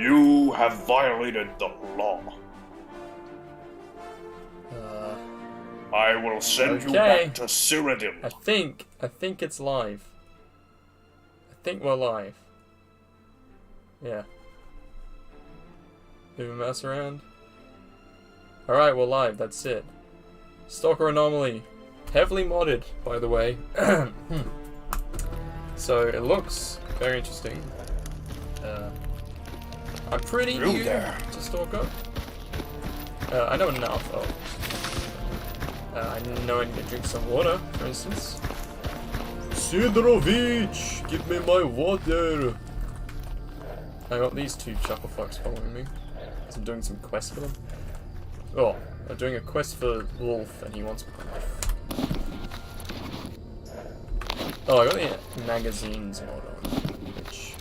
You have violated the law. I will send you back to Cyrodiil. I think it's live. I think we're live. Yeah. Move a mouse around. Alright, we're live, that's it. Stalker Anomaly. Heavily modded, by the way. So, it looks very interesting. I'm pretty new to Stalker. I know enough. I know I need to drink some water, for instance. Sidrovich, give me my water. I got these two chuckle fucks following me. I'm doing some quest for them. Oh, I'm doing a quest for Wolf, and he wants my life. Oh, I got the magazines mod on, which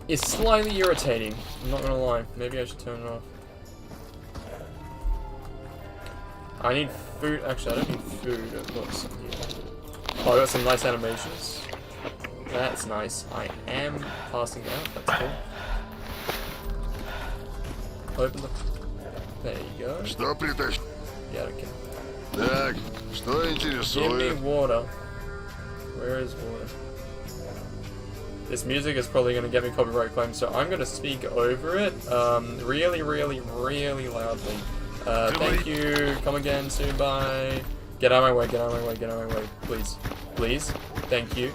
is slightly irritating. I'm not gonna lie. Maybe I should turn it off. I need food. Actually, I don't need food. I've got some here. Oh, I got some nice animations. That's nice. I am passing out. That's cool. Open the. There you go. Yeah, okay. Так, что интересует? Give me water. Where is water? This music is probably going to get me copyright claimed, so I'm going to speak over it really, really, really loudly. Thank you. Come again soon. Bye. Get out of my way. Get out of my way. Get out of my way. Please. Please. Thank you.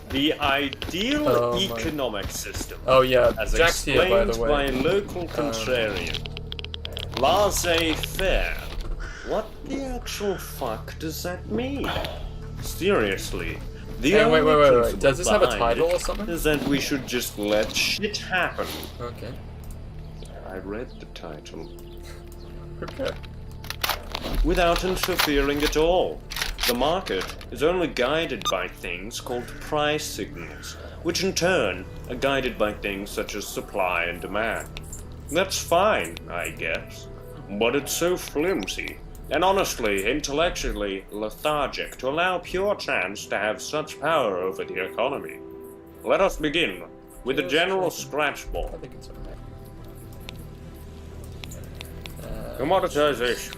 The ideal economic system. Oh yeah, as Jack's here, by the way. By local contrarian. Laissez-faire. What the actual fuck does that mean? Seriously. The only wait. Does this have a title or something? Is that we should just let shit happen. Okay. I read the title. Okay. Without interfering at all. The market is only guided by things called price signals, which in turn are guided by things such as supply and demand. That's fine, I guess, but it's so flimsy, and honestly, intellectually lethargic to allow pure chance to have such power over the economy. Let us begin with a general scratch ball. I think it's okay. Commoditization.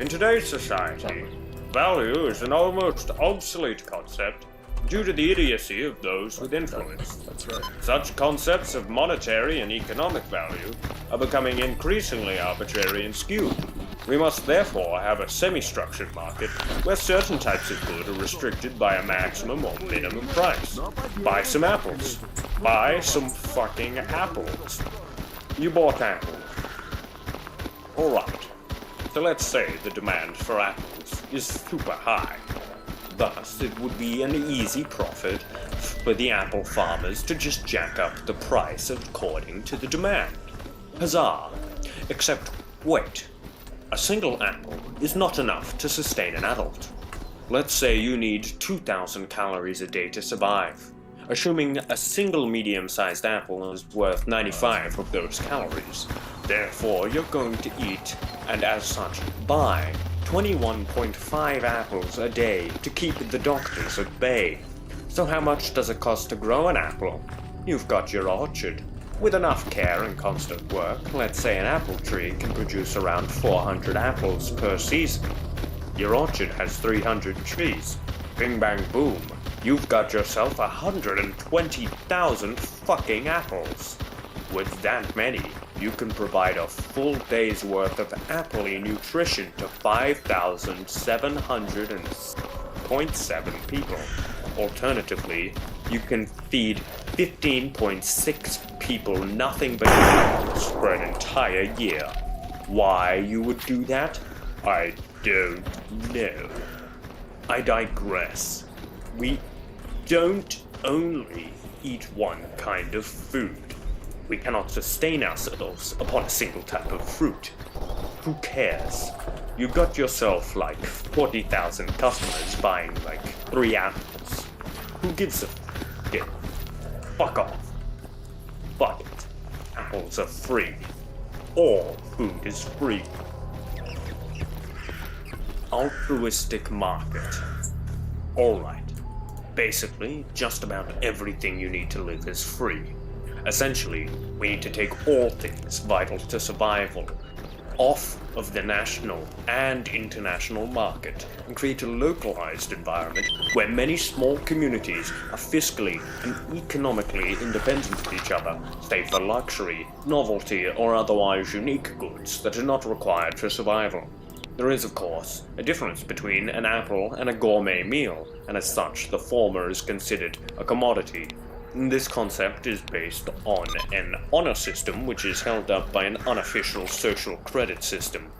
In today's society, value is an almost obsolete concept due to the idiocy of those with influence. That's right. Such concepts of monetary and economic value are becoming increasingly arbitrary and skewed. We must therefore have a semi-structured market where certain types of good are restricted by a maximum or minimum price. Buy some apples. Buy some fucking apples. You bought apples. Alright. So let's say the demand for apples is super high. Thus, it would be an easy profit for the apple farmers to just jack up the price according to the demand. Huzzah! Except, wait. A single apple is not enough to sustain an adult. Let's say you need 2,000 calories a day to survive. Assuming a single medium-sized apple is worth 95 of those calories. Therefore, you're going to eat, and as such, buy 21.5 apples a day to keep the doctors at bay. So how much does it cost to grow an apple? You've got your orchard. With enough care and constant work, let's say an apple tree can produce around 400 apples per season. Your orchard has 300 trees. Bing bang boom. You've got yourself 120,000 fucking apples. With that many, you can provide a full day's worth of apple-y nutrition to 5,700.7 people. Alternatively, you can feed 15.6 people nothing but apples for an entire year. Why you would do that? I don't know. I digress. We don't only eat one kind of food. We cannot sustain ourselves upon a single type of fruit. Who cares? You got yourself like 40,000 customers buying like 3 apples. Who gives a shit? Fuck off. Fuck it. Apples are free. All food is free. Altruistic market. Alright. Basically, just about everything you need to live is free. Essentially, we need to take all things vital to survival off of the national and international market and create a localized environment where many small communities are fiscally and economically independent of each other, save for luxury, novelty, or otherwise unique goods that are not required for survival. There is, of course, a difference between an apple and a gourmet meal, and as such, the former is considered a commodity. This concept is based on an honor system which is held up by an unofficial social credit system.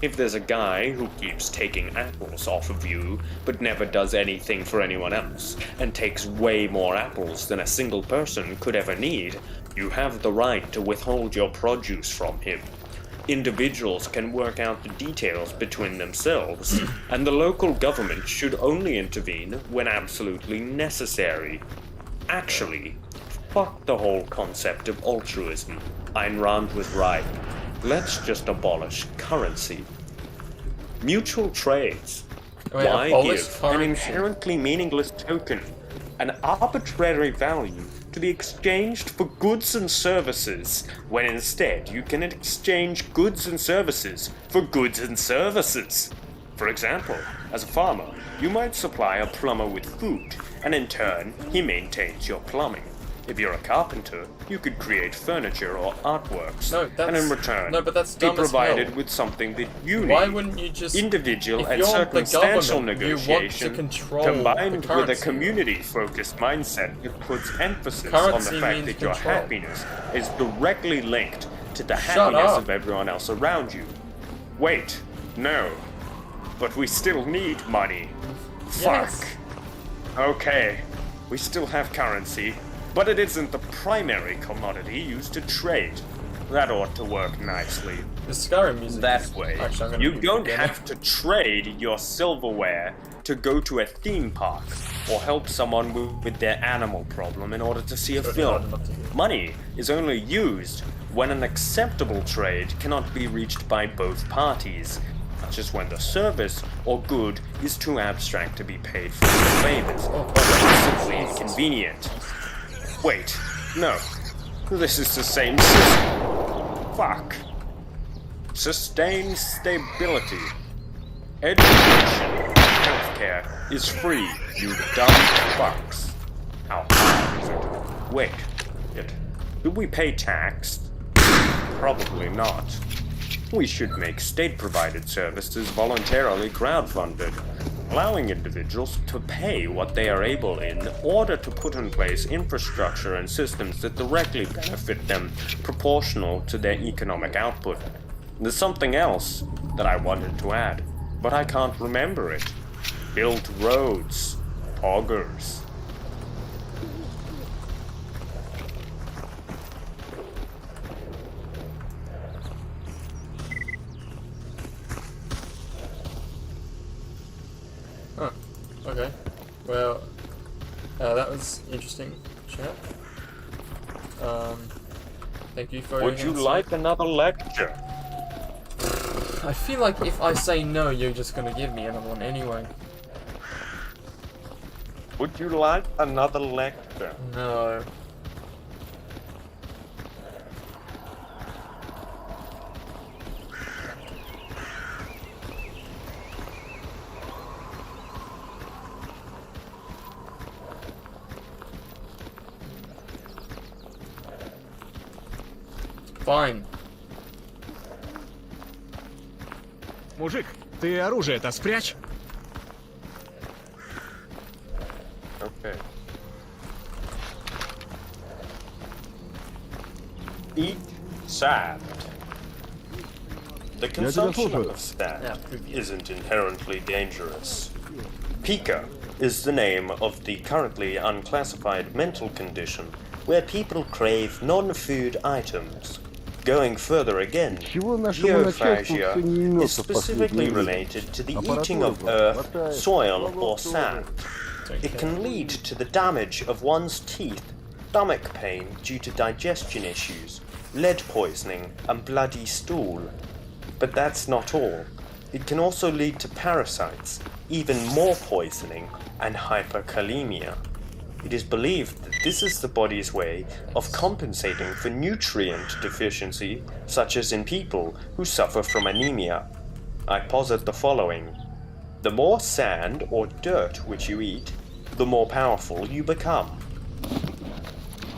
If there's a guy who keeps taking apples off of you, but never does anything for anyone else, and takes way more apples than a single person could ever need, you have the right to withhold your produce from him. Individuals can work out the details between themselves, and the local government should only intervene when absolutely necessary. Actually, fuck the whole concept of altruism. Ayn Rand was right. Let's just abolish currency. Mutual trades. Wait, Why abolish give currency? an inherently meaningless token an arbitrary value to be exchanged for goods and services, when instead you can exchange goods and services for goods and services? For example, as a farmer, you might supply a plumber with food, and in turn, he maintains your plumbing. If you're a carpenter, you could create furniture or artworks, and in return, no, but that's be dumb as provided hell. with something that you need. Why wouldn't you just... Individual if and you're the circumstantial government, you want to negotiation, control combined the with a currency. community-focused mindset that puts emphasis Currency on the fact means that your control. happiness is directly linked to the Shut happiness up. of everyone else around you. Wait, no. But we still need money. Yes. Fuck. Okay, we still have currency, but it isn't the primary commodity used to trade. That ought to work nicely. The Skyrim music That is... way, Actually, I'm gonna you mute don't again. have to trade your silverware to go to a theme park or help someone with their animal problem in order to see a It's really hard film. not to do. Money is only used when an acceptable trade cannot be reached by both parties, such as when the service or good is too abstract to be paid for in favors, or simply inconvenient. Wait, no. This is the same system. Fuck. Sustained stability. Education. Healthcare is free, you dumb fucks. How hard is it? Wait. Do we pay tax? Probably not. We should make state-provided services voluntarily crowdfunded, allowing individuals to pay what they are able in order to put in place infrastructure and systems that directly benefit them proportional to their economic output. There's something else that I wanted to add, but I can't remember it. Build roads. Poggers. Huh. Okay. Well, that was interesting, chat. Thank you for Would your you insight. like another lecture? I feel like if I say no, you're just gonna give me another one anyway. Would you like another lecture? No. Fine. Мужик, ты оружие-то спрячь. Okay. Eat sand. The consumption of sand isn't inherently dangerous. Pica is the name of the currently unclassified mental condition where people crave non-food items. Going further again, geophagia is specifically related to the eating of earth, soil, or sand. It can lead to the damage of one's teeth, stomach pain due to digestion issues, lead poisoning, and bloody stool. But that's not all. It can also lead to parasites, even more poisoning, and hyperkalemia. It is believed that this is the body's way of compensating for nutrient deficiency, such as in people who suffer from anemia. I posit the following. The more sand or dirt which you eat, the more powerful you become.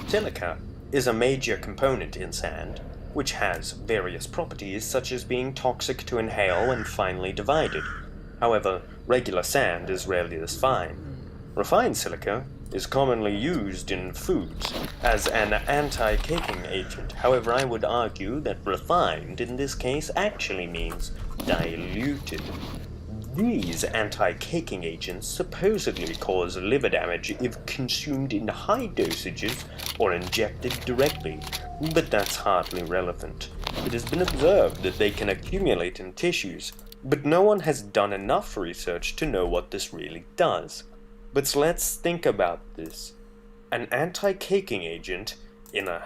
Silica is a major component in sand, which has various properties such as being toxic to inhale when finely divided. However, regular sand is rarely this fine. Refined silica is commonly used in foods as an anti-caking agent. However, I would argue that refined in this case actually means diluted. These anti-caking agents supposedly cause liver damage if consumed in high dosages or injected directly, but that's hardly relevant. It has been observed that they can accumulate in tissues, but no one has done enough research to know what this really does. But let's think about this. An anti-caking agent in a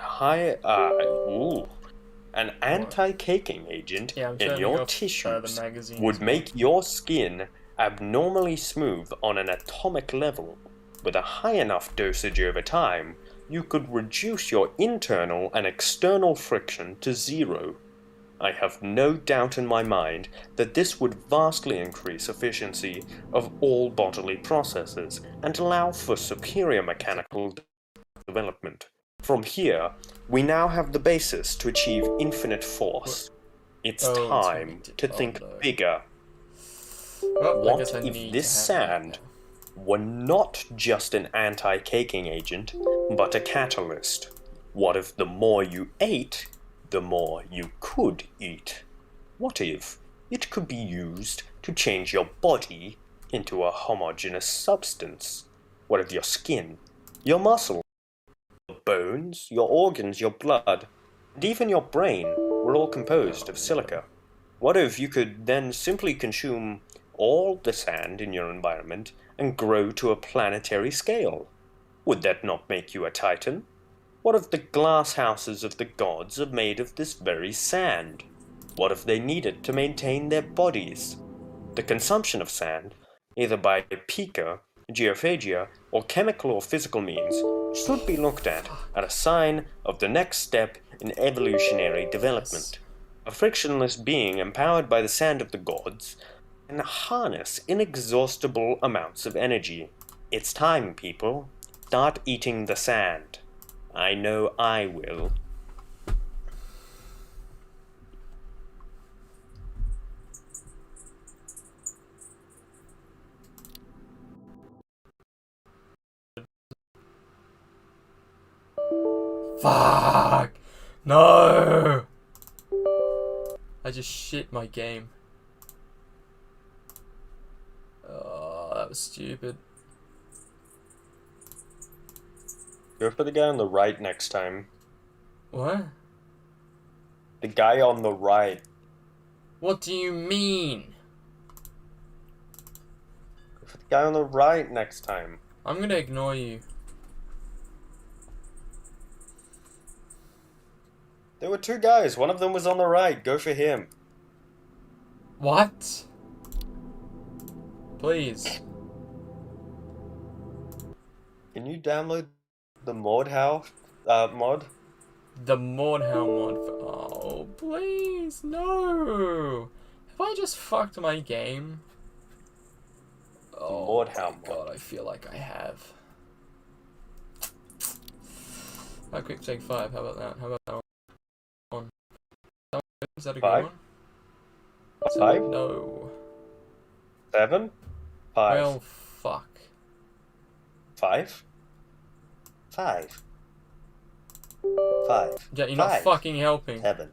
an anti-caking agent Yeah, I'm in turning your off, tissues the magazine would as well. make your skin abnormally smooth on an atomic level. With a high enough dosage over time, you could reduce your internal and external friction to zero. I have no doubt in my mind that this would vastly increase efficiency of all bodily processes and allow for superior mechanical development. From here, we now have the basis to achieve infinite force. It's time to think bigger. Well, I guess What I if need this to have that sand were not just an anti-caking agent, but a catalyst? What if the more you ate, the more you could eat? What if it could be used to change your body into a homogeneous substance? What if your skin, your muscle, your bones, your organs, your blood, and even your brain were all composed of silica? What if you could then simply consume all the sand in your environment and grow to a planetary scale? Would that not make you a titan? What if the glass houses of the gods are made of this very sand? What if they need it to maintain their bodies? The consumption of sand, either by pica, geophagia, or chemical or physical means, should be looked at as a sign of the next step in evolutionary development. A frictionless being empowered by the sand of the gods can harness inexhaustible amounts of energy. It's time, people. Start eating the sand. I know I will. Fuck! No! I just shit my game. Oh, that was stupid. Go for the guy on the right next time. What? The guy on the right. What do you mean? Go for the guy on the right next time. I'm gonna ignore you. There were two guys. One of them was on the right. Go for him. What? Please. Can you download the mod mod? The Mordhau mod for... Oh, please, no! Have I just fucked my game? Oh Mordhau my god, mod. I feel like I have. Quick take 5, how about that? How about that one? Is that a good 5? one? 5? No. 7? 5. Well, fuck. 5? 5. 5. Yeah, you're not 5. fucking helping. 7.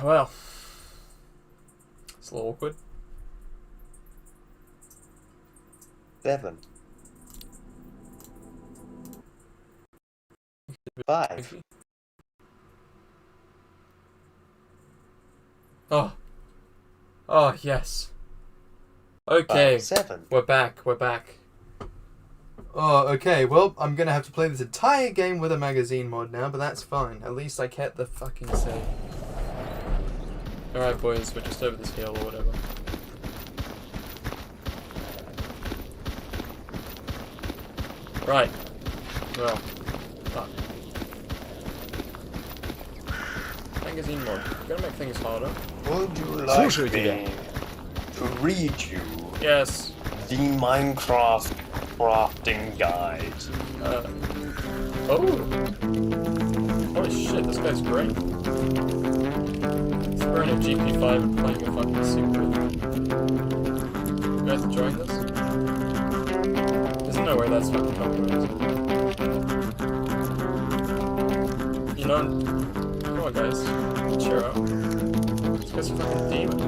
Well. It's a little awkward. 7. 5. Oh. Oh, yes. Okay. 7. We're back. We're back. Oh, okay, well, I'm gonna have to play this entire game with a magazine mod now, but that's fine. At least I kept the fucking save. Alright, boys, we're just over this hill or whatever. Right. Well, fuck. Magazine mod. Gonna make things harder. Would you like Слушаю тебя. me to read you Yes. the Minecraft crafting guide? Oh! Holy shit, this guy's great. He's wearing a GP5 and playing a fucking super. You guys enjoying this? There's no way that's fucking copyrighted. You know, come on guys, cheer up. This guy's a fucking demon.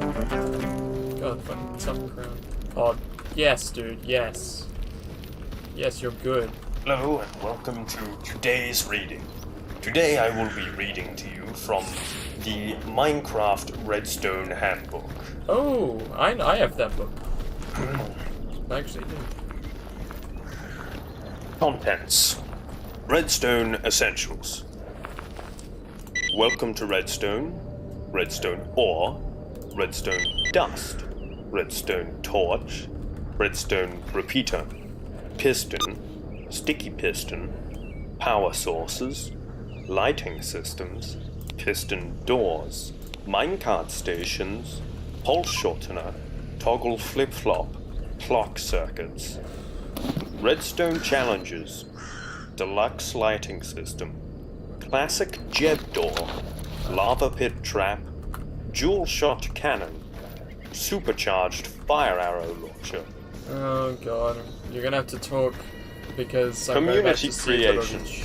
God, fucking something crown. Oh, yes, dude, yes. Yes, you're good. Hello and welcome to today's reading. Today I will be reading to you from the Minecraft Redstone Handbook. Oh, I have that book. I actually do. Contents. Redstone Essentials. Welcome to Redstone. Redstone Ore. Redstone Dust. Redstone Torch. Redstone Repeater. Piston. Sticky piston. Power sources. Lighting systems. Piston doors. Minecart stations. Pulse shortener. Toggle flip-flop. Clock circuits. Redstone challenges. Deluxe lighting system. Classic Jeb door. Lava pit trap. Dual shot cannon. Supercharged fire arrow launcher. Oh god, you're gonna have to talk because I'm very much Community to see creation. footage.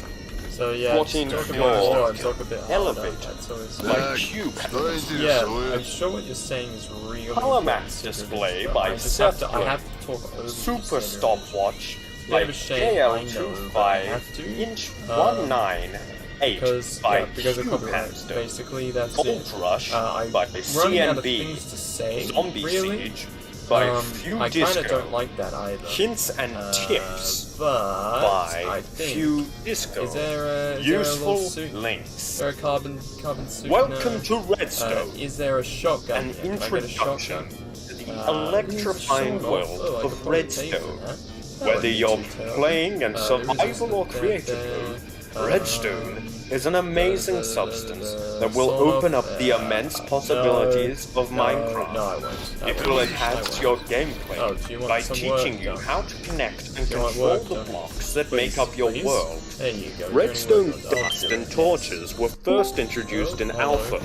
So yeah, 14 just talk a bit floors. more and talk a bit harder. Elevator. That's always Like Так, cube что panels. yeah, I'm интересует? sure what you're saying is real. Color map display by I just have to. I Seth have to talk over Super this stopwatch Bit of by a shame, I know, but I have JL25 to, inch um, 198 because by because of copyright. Hamster. Basically, that's Gold it. Rush I'm by running out of CNB. things to say. Zombie really. Siege by I Few kind of Disco. don't like that either. Hints and tips But by I think Few Disco. is there a Useful little suit? links. Is there a carbon suit? Welcome No. to Redstone. Is there a shotgun? An Can I get a introduction shotgun? to the Sort electrifying of. world Oh, I could of probably pay for Redstone. that. That Whether wouldn't be you're too terrible. playing in There is survival or that creative there. mode, Redstone is an amazing substance that will sort of, open up the immense possibilities of Minecraft. No, I won't. I It won't. will I enhance won't. your gameplay Oh, do you want by some teaching work you done? how to connect and Do you want control work the done? blocks that Please, make up your please. world. There you go. Redstone You're doing dust well done. and torches were first introduced in Oh, hello. Alpha.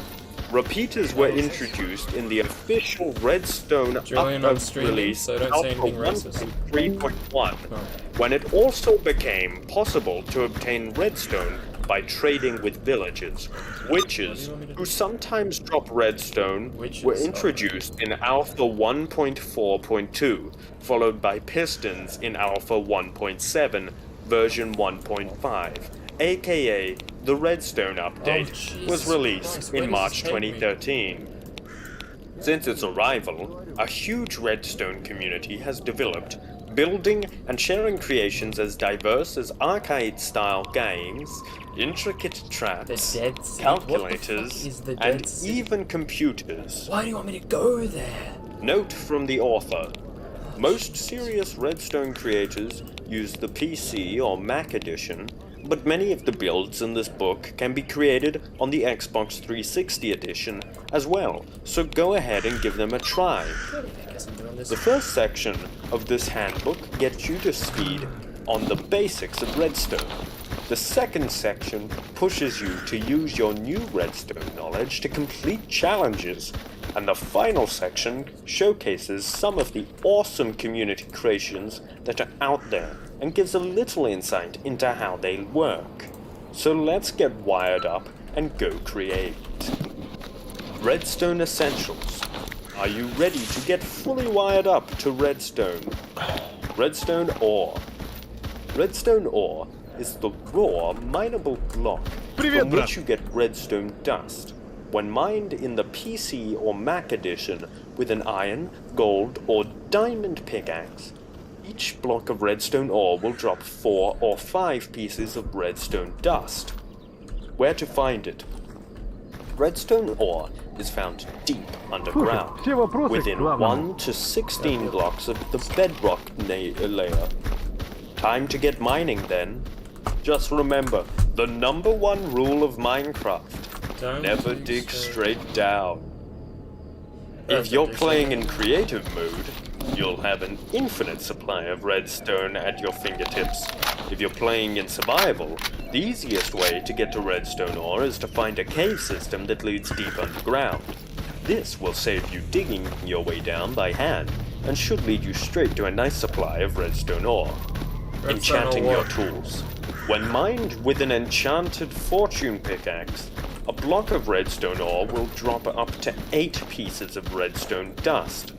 Repeaters were introduced in the official Redstone Julian, update I'm streaming, release so don't say Alpha anything racist. 1.3.1, Oh. when it also became possible to obtain redstone by trading with villagers. Witches, who sometimes drop redstone, Witches, were oh. introduced in Alpha 1.4.2, followed by pistons in Alpha 1.7, version 1.5. AKA, the Redstone update Jesus was released Christ, where in does March this take me? 2013. Since its arrival, a huge Redstone community has developed, building and sharing creations as diverse as arcade-style games, intricate traps, The Dead Sea. calculators, What the fuck is the and Dead Sea? even computers. Why do you want me to go there? Note from the author. Most serious Redstone creators use the PC or Mac edition, but many of the builds in this book can be created on the Xbox 360 edition as well, so go ahead and give them a try. I guess I'm doing this. The first section of this handbook gets you to speed on the basics of Redstone. The second section pushes you to use your new Redstone knowledge to complete challenges. And the final section showcases some of the awesome community creations that are out there and gives a little insight into how they work. So let's get wired up and go create. Redstone Essentials. Are you ready to get fully wired up to Redstone? Redstone Ore. Redstone Ore is the raw, mineable block Привет, from брат. which you get redstone dust. when mined in the PC or Mac edition with an iron, gold, or diamond pickaxe, each block of redstone ore will drop 4 or 5 pieces of redstone dust. Where to find it? Redstone ore is found deep underground, within 1 to 16 blocks of the bedrock layer. Time to get mining then. Just remember, the #1 rule of Minecraft: never dig straight down. If you're playing in creative mode, you'll have an infinite supply of redstone at your fingertips. If you're playing in survival, the easiest way to get to redstone ore is to find a cave system that leads deep underground. This will save you digging your way down by hand, and should lead you straight to a nice supply of redstone ore. Enchanting your tools. When mined with an enchanted fortune pickaxe, a block of redstone ore will drop up to 8 pieces of redstone dust.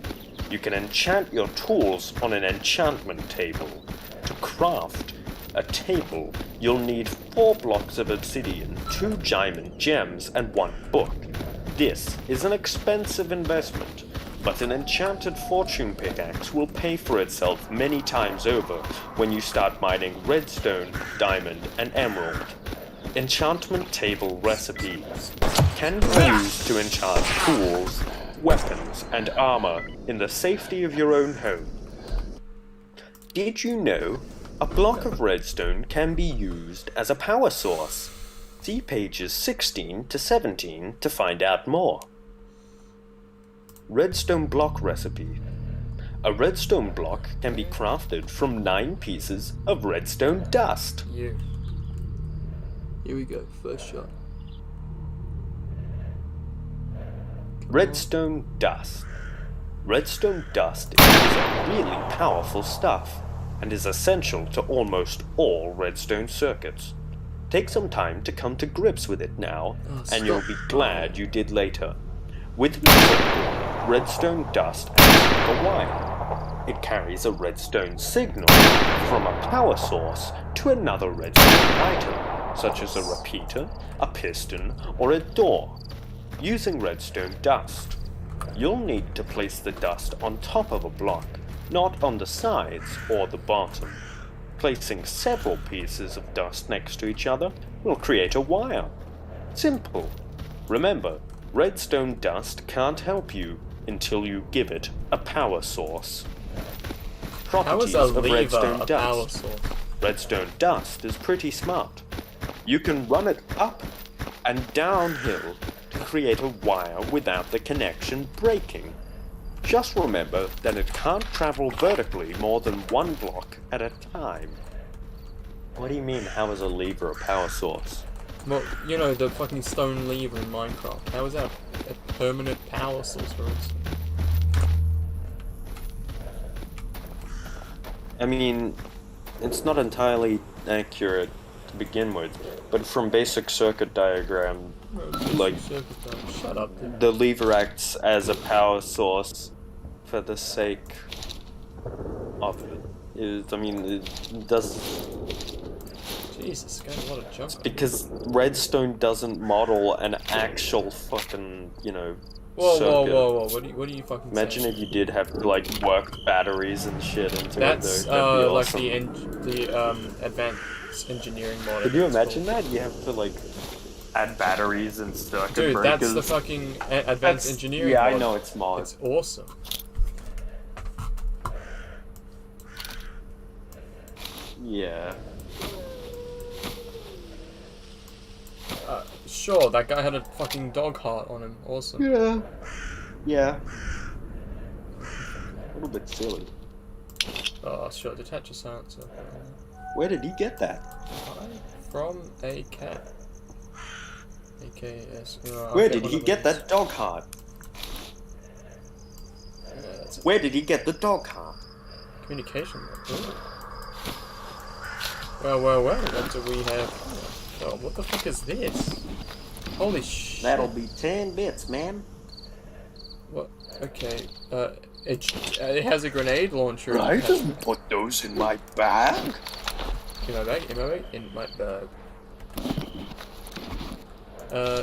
You can enchant your tools on an enchantment table. To craft a table, you'll need 4 blocks of obsidian, 2 diamond gems, and 1 book. This is an expensive investment, but an enchanted fortune pickaxe will pay for itself many times over when you start mining redstone, diamond, and emerald. Enchantment table recipes can be used to enchant tools, weapons, and armor in the safety of your own home. Did you know a block of redstone can be used as a power source? See pages 16 to 17 to find out more. Redstone block recipe. A redstone block can be crafted from 9 pieces of redstone dust. Yeah. Here we go, first shot. Redstone dust. Redstone dust is really powerful stuff and is essential to almost all redstone circuits. Take some time to come to grips with it now, and you'll be glad you did later. With redstone dust acts like a wire. It carries a redstone signal from a power source to another redstone item, such as a repeater, a piston, or a door. Using redstone dust, you'll need to place the dust on top of a block, not on the sides or the bottom. Placing several pieces of dust next to each other will create a wire. Simple. Remember, redstone dust can't help you until you give it a power source. Properties of redstone dust. Redstone dust is pretty smart. You can run it up and downhill to create a wire without the connection breaking. Just remember that it can't travel vertically more than 1 block at a time. What do you mean, how is a lever a power source? Well, you know, the fucking stone lever in Minecraft. How is that a permanent power source for instance? I mean, it's not entirely accurate to begin with, but from basic circuit diagram, like, shut up, dude. the lever acts as a power source for the sake of it. It does. Jesus, got a lot of junk. Because redstone doesn't model an actual fucking, circuit. Whoa. What do you fucking Imagine saying? if you did have, like, worked batteries and shit into That's, it, though. That'd be like awesome. the advanced engineering mod. Could you imagine that? You have to, like, add batteries and circuit Dude, breakers. that's the fucking advanced engineering Yeah, mod. I know it's mod. It's awesome. Yeah. Sure, that guy had a fucking dog heart on him. Awesome. Yeah. Yeah. A little bit silly. Oh, sure, detach a silencer. Where did he get that? From a cat. AKS. Where did he get that dog heart? Where did he get the dog heart? Communication. Well, what do we have? Oh, what the fuck is this? Holy shit. That'll be 10 bits, man. What? Okay. It has a grenade launcher. I didn't put those in my bag. In my bag? In my bag?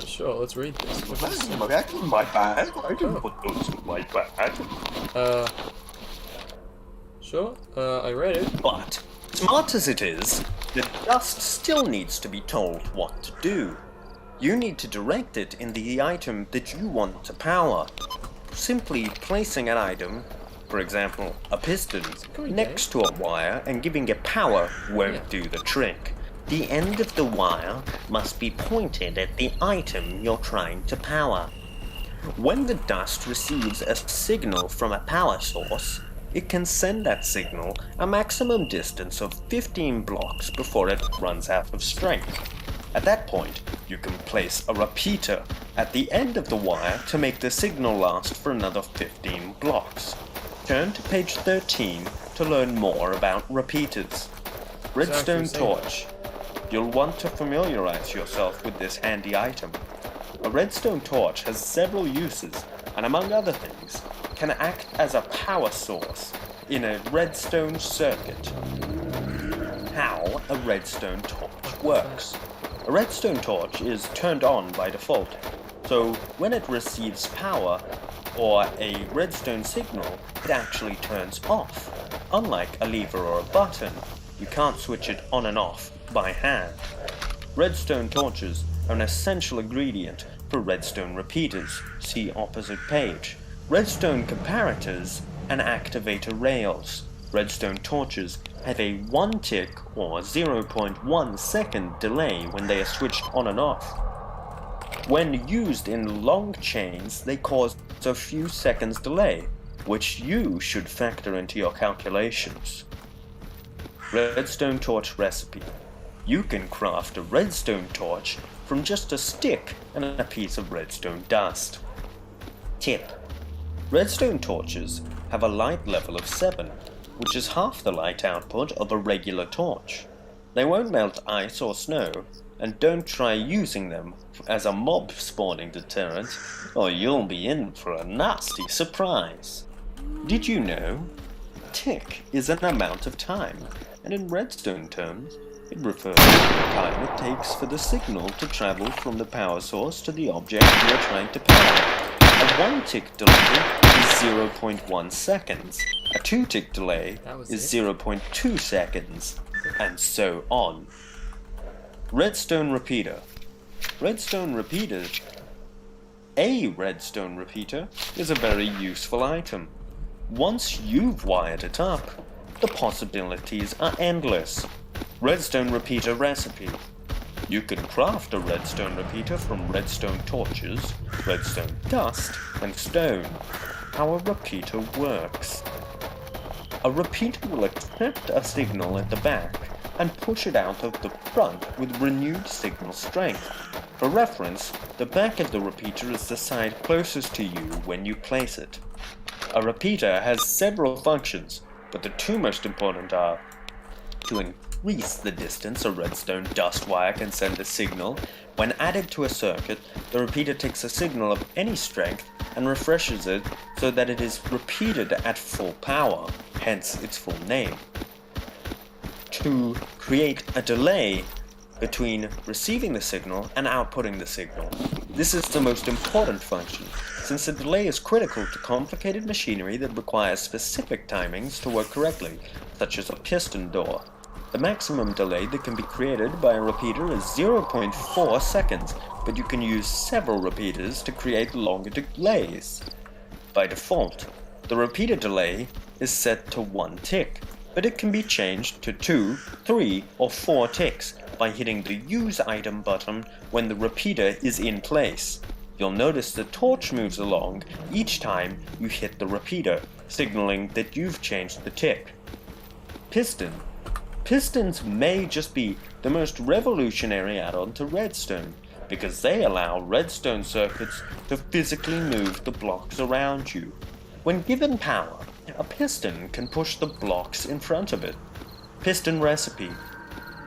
Sure, let's read this. What does it say? Back in my bag. I didn't put those in my bag. Sure, I read it. But, smart as it is, the dust still needs to be told what to do. You need to direct it in the item that you want to power. Simply placing an item, for example, a piston, next to a wire and giving it power won't do the trick. The end of the wire must be pointed at the item you're trying to power. When the dust receives a signal from a power source, it can send that signal a maximum distance of 15 blocks before it runs out of strength. At that point, you can place a repeater at the end of the wire to make the signal last for another 15 blocks. Turn to page 13 to learn more about repeaters. Redstone torch. You'll want to familiarize yourself with this handy item. A redstone torch has several uses, and among other things, can act as a power source in a redstone circuit. How a redstone torch works. A redstone torch is turned on by default, so when it receives power or a redstone signal, it actually turns off. Unlike a lever or a button, you can't switch it on and off by hand. Redstone torches are an essential ingredient for redstone repeaters, see opposite page. Redstone comparators and activator rails. Redstone torches have a 1 tick or 0.1 second delay when they are switched on and off. When used in long chains, they cause a few seconds delay, which you should factor into your calculations. Redstone torch recipe. You can craft a redstone torch from just a stick and a piece of redstone dust. Tip. Redstone torches have a light level of 7, which is half the light output of a regular torch. They won't melt ice or snow, and don't try using them as a mob spawning deterrent, or you'll be in for a nasty surprise. Did you know? Tick is an amount of time, and in redstone terms, it refers to the time it takes for the signal to travel from the power source to the object you are trying to power. A 1 tick delay is 0.1 seconds, a 2 tick delay is 0.2 seconds, and so on. Redstone repeater. Redstone repeater. A redstone repeater is a very useful item. Once you've wired it up, the possibilities are endless. Redstone repeater recipe. You can craft a redstone repeater from redstone torches, redstone dust, and stone. How a repeater works. A repeater will accept a signal at the back and push it out of the front with renewed signal strength. For reference, the back of the repeater is the side closest to you when you place it. A repeater has several functions, but the two most important are to increase the distance a redstone dust wire can send a signal. When added to a circuit, the repeater takes a signal of any strength and refreshes it so that it is repeated at full power, hence its full name. To create a delay between receiving the signal and outputting the signal. This is the most important function, since the delay is critical to complicated machinery that requires specific timings to work correctly, such as a piston door. The maximum delay that can be created by a repeater is 0.4 seconds, but you can use several repeaters to create longer delays. By default, the repeater delay is set to 1 tick, but it can be changed to 2, 3, or 4 ticks by hitting the Use Item button when the repeater is in place. You'll notice the torch moves along each time you hit the repeater, signaling that you've changed the tick. Piston. Pistons may just be the most revolutionary add-on to redstone, because they allow redstone circuits to physically move the blocks around you. When given power, a piston can push the blocks in front of it. Piston recipe.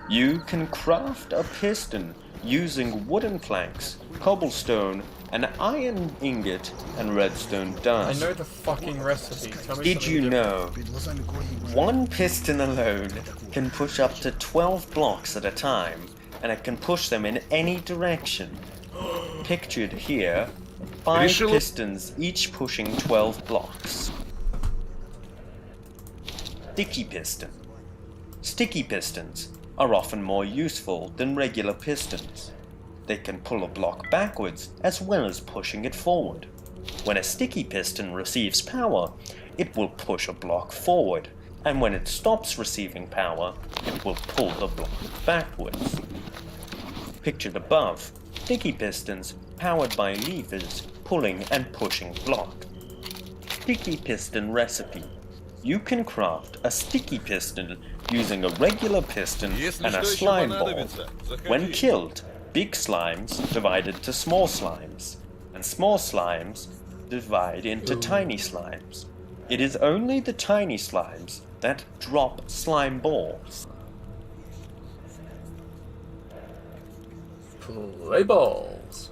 You can craft a piston using wooden planks, cobblestone, an iron ingot, and redstone dust. I know the fucking recipe. Tell me Did you know? One piston alone can push up to 12 blocks at a time, and it can push them in any direction. Pictured here, 5 Решила- pistons each pushing 12 blocks. Sticky piston. Sticky pistons are often more useful than regular pistons. They can pull a block backwards as well as pushing it forward. When a sticky piston receives power, it will push a block forward, and when it stops receiving power, it will pull the block backwards. Pictured above, sticky pistons powered by levers pulling and pushing blocks. Sticky piston recipe. You can craft a sticky piston using a regular piston Если and a что еще slime ball. понадобится, заходи. When killed, big slimes divide into small slimes, and small slimes divide into tiny slimes. It is only the tiny slimes that drop slime balls. Play balls.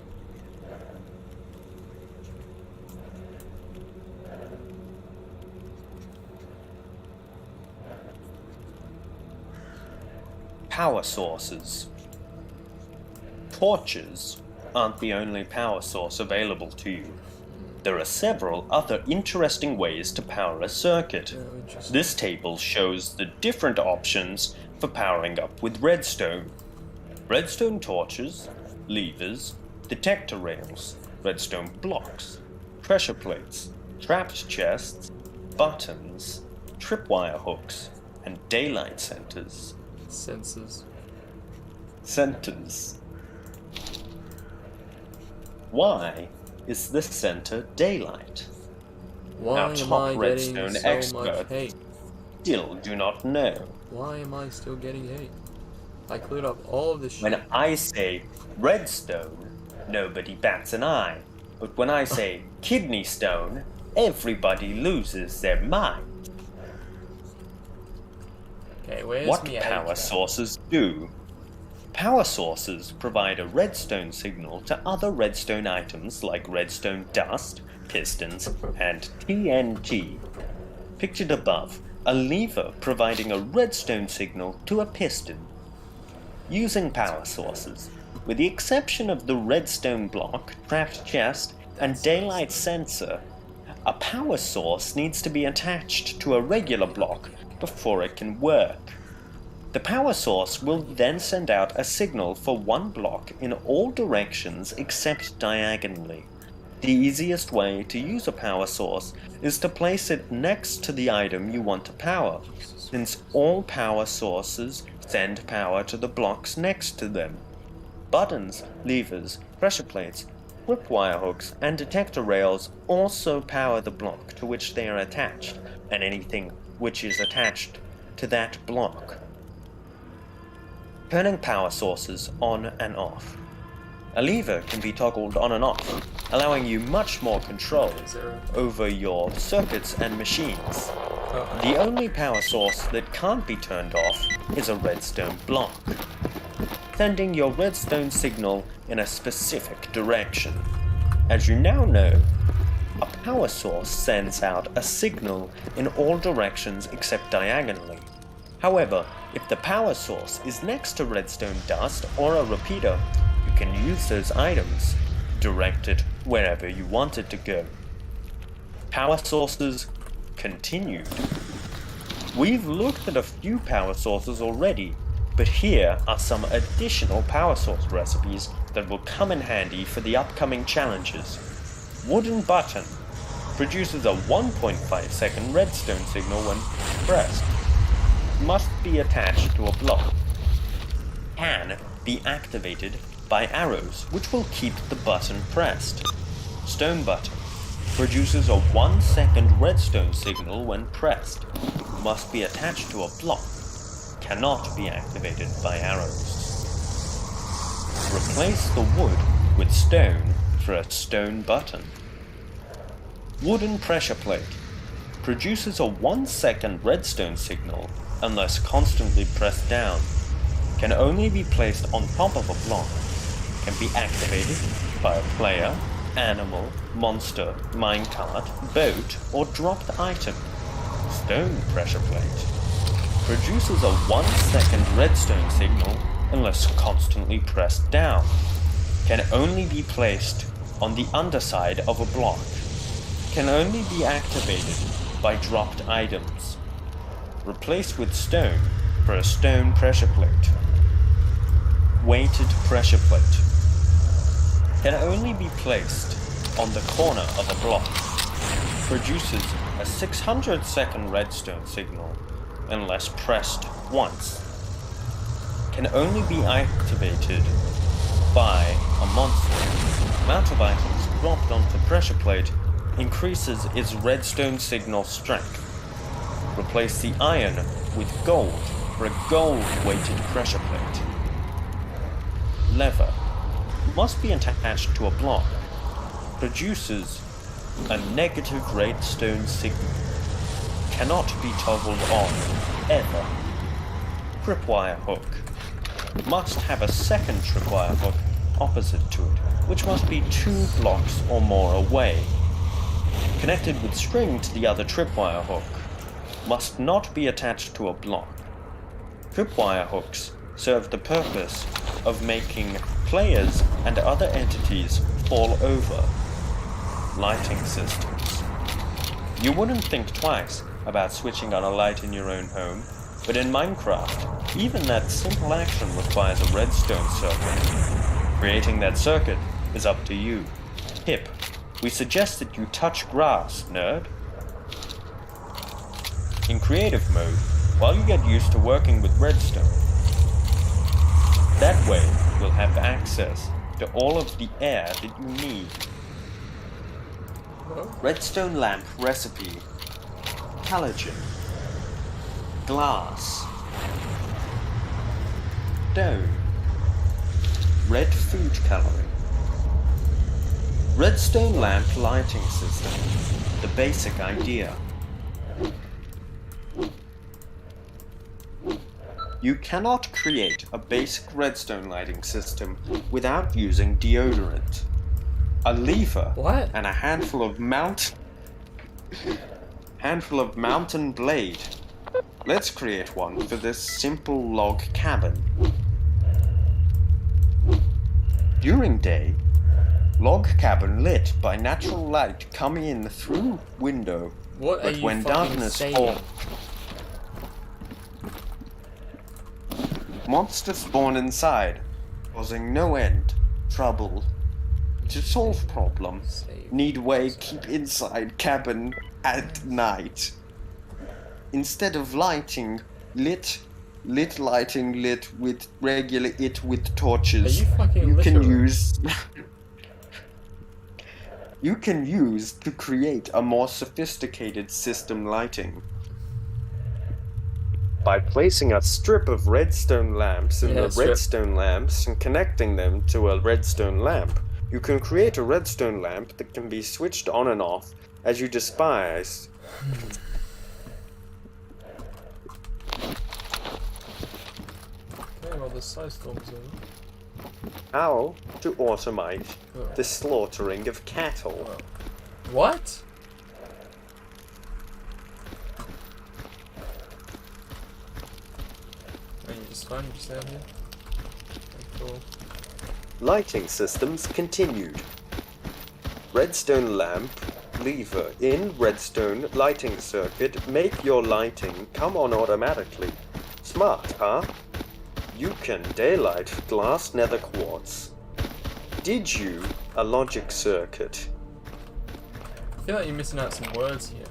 Power sources. Torches aren't the only power source available to you. There are several other interesting ways to power a circuit. Oh, interesting. This table shows the different options for powering up with redstone. Redstone torches, levers, detector rails, redstone blocks, pressure plates, trapped chests, buttons, tripwire hooks, and daylight centers. Sensors. Centers. Why is the center daylight? Why Our am top I redstone getting so expert. much hate? Still do not know. Why am I still getting hate? I cleared up all of this shit. When I say redstone, nobody bats an eye. But when I say kidney stone, everybody loses their mind. Okay, where's What me power out? sources do? Power sources provide a redstone signal to other redstone items like redstone dust, pistons, and TNT. Pictured above, a lever providing a redstone signal to a piston. Using power sources, with the exception of the redstone block, trapped chest, and daylight sensor, a power source needs to be attached to a regular block before it can work. The power source will then send out a signal for one block in all directions except diagonally. The easiest way to use a power source is to place it next to the item you want to power, since all power sources send power to the blocks next to them. Buttons, levers, pressure plates, whipwire hooks, and detector rails also power the block to which they are attached, and anything which is attached to that block. Turning power sources on and off. A lever can be toggled on and off, allowing you much more control over your circuits and machines. Oh, The only power source that can't be turned off is a redstone block, sending your redstone signal in a specific direction. As you now know, a power source sends out a signal in all directions except diagonally. However, if the power source is next to redstone dust or a repeater, you can use those items, direct it wherever you want it to go. Power sources continued. We've looked at a few power sources already, but here are some additional power source recipes that will come in handy for the upcoming challenges. Wooden button produces a 1.5 second redstone signal when pressed. Must be attached to a block. Can be activated by arrows, which will keep the button pressed. Stone button produces a 1 second redstone signal when pressed. Must be attached to a block. Cannot be activated by arrows. Replace the wood with stone for a stone button. Wooden pressure plate produces a 1 second redstone signal unless constantly pressed down. Can only be placed on top of a block. Can be activated by a player, animal, monster, minecart, boat, or dropped item. Stone pressure plate produces a 1 second redstone signal unless constantly pressed down. can only be placed on the underside of a block, can only be activated by dropped items. Replace with stone for a stone pressure plate. Weighted pressure plate. Can only be placed on the corner of a block. Produces a 600-second redstone signal unless pressed once. Can only be activated by a monster. Amount of items dropped onto pressure plate increases its redstone signal strength. Replace the iron with gold for a gold-weighted pressure plate. Lever. Must be attached to a block. Produces a negative redstone signal. Cannot be toggled on, ever. Tripwire hook. Must have a second tripwire hook opposite to it, which must be 2 blocks or more away. Connected with string to the other tripwire hook. Must not be attached to a block. Tripwire hooks serve the purpose of making players and other entities fall over. Lighting systems. You wouldn't think twice about switching on a light in your own home, but in Minecraft, even that simple action requires a redstone circuit. Creating that circuit is up to you. Hip, we suggest that you touch grass, nerd. In creative mode, while you get used to working with redstone, that way you'll have access to all of the air that you need. Redstone lamp recipe. Halogen. Glass. Stone. Red food coloring. Redstone lamp lighting system. The basic idea. You cannot create a basic redstone lighting system without using deodorant. A lever and a handful of mountain blade. Let's create one for this simple log cabin. During day, log cabin lit by natural light coming in through window. But when darkness falls, monsters spawn inside, causing no end trouble. To solve problem, need way keep inside cabin at night. Instead of lighting, lit with regular with torches. You can use to create a more sophisticated system lighting. By placing a strip of redstone lamps in the redstone lamps and connecting them to a redstone lamp, you can create a redstone lamp that can be switched on and off as you despise. Okay, well the side storm's over. How to automate the slaughtering of cattle. What? Are you just fine? You just out here? Okay, cool. Lighting systems continued. Redstone lamp, lever in redstone lighting circuit, make your lighting come on automatically. Smart, huh? You can daylight glass nether quartz. Did you a logic circuit? I feel like you're missing out some words here.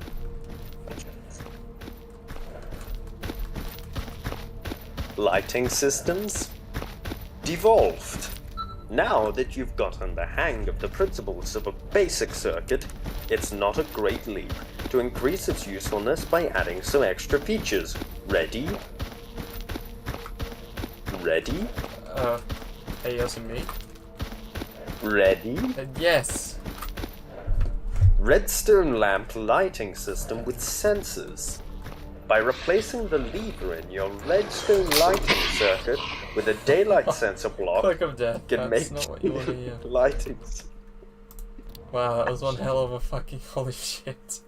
Lighting systems devolved. Now that you've gotten the hang of the principles of a basic circuit, it's not a great leap to increase its usefulness by adding some extra features. Ready? Ready? Hey, yes and me? Ready? Yes. Redstone lamp lighting system with sensors. By replacing the lever in your redstone lighting circuit with a daylight sensor block, Click of death. you can That's make not what you want to hear. lighting. Wow, that was one hell of a fucking holy shit.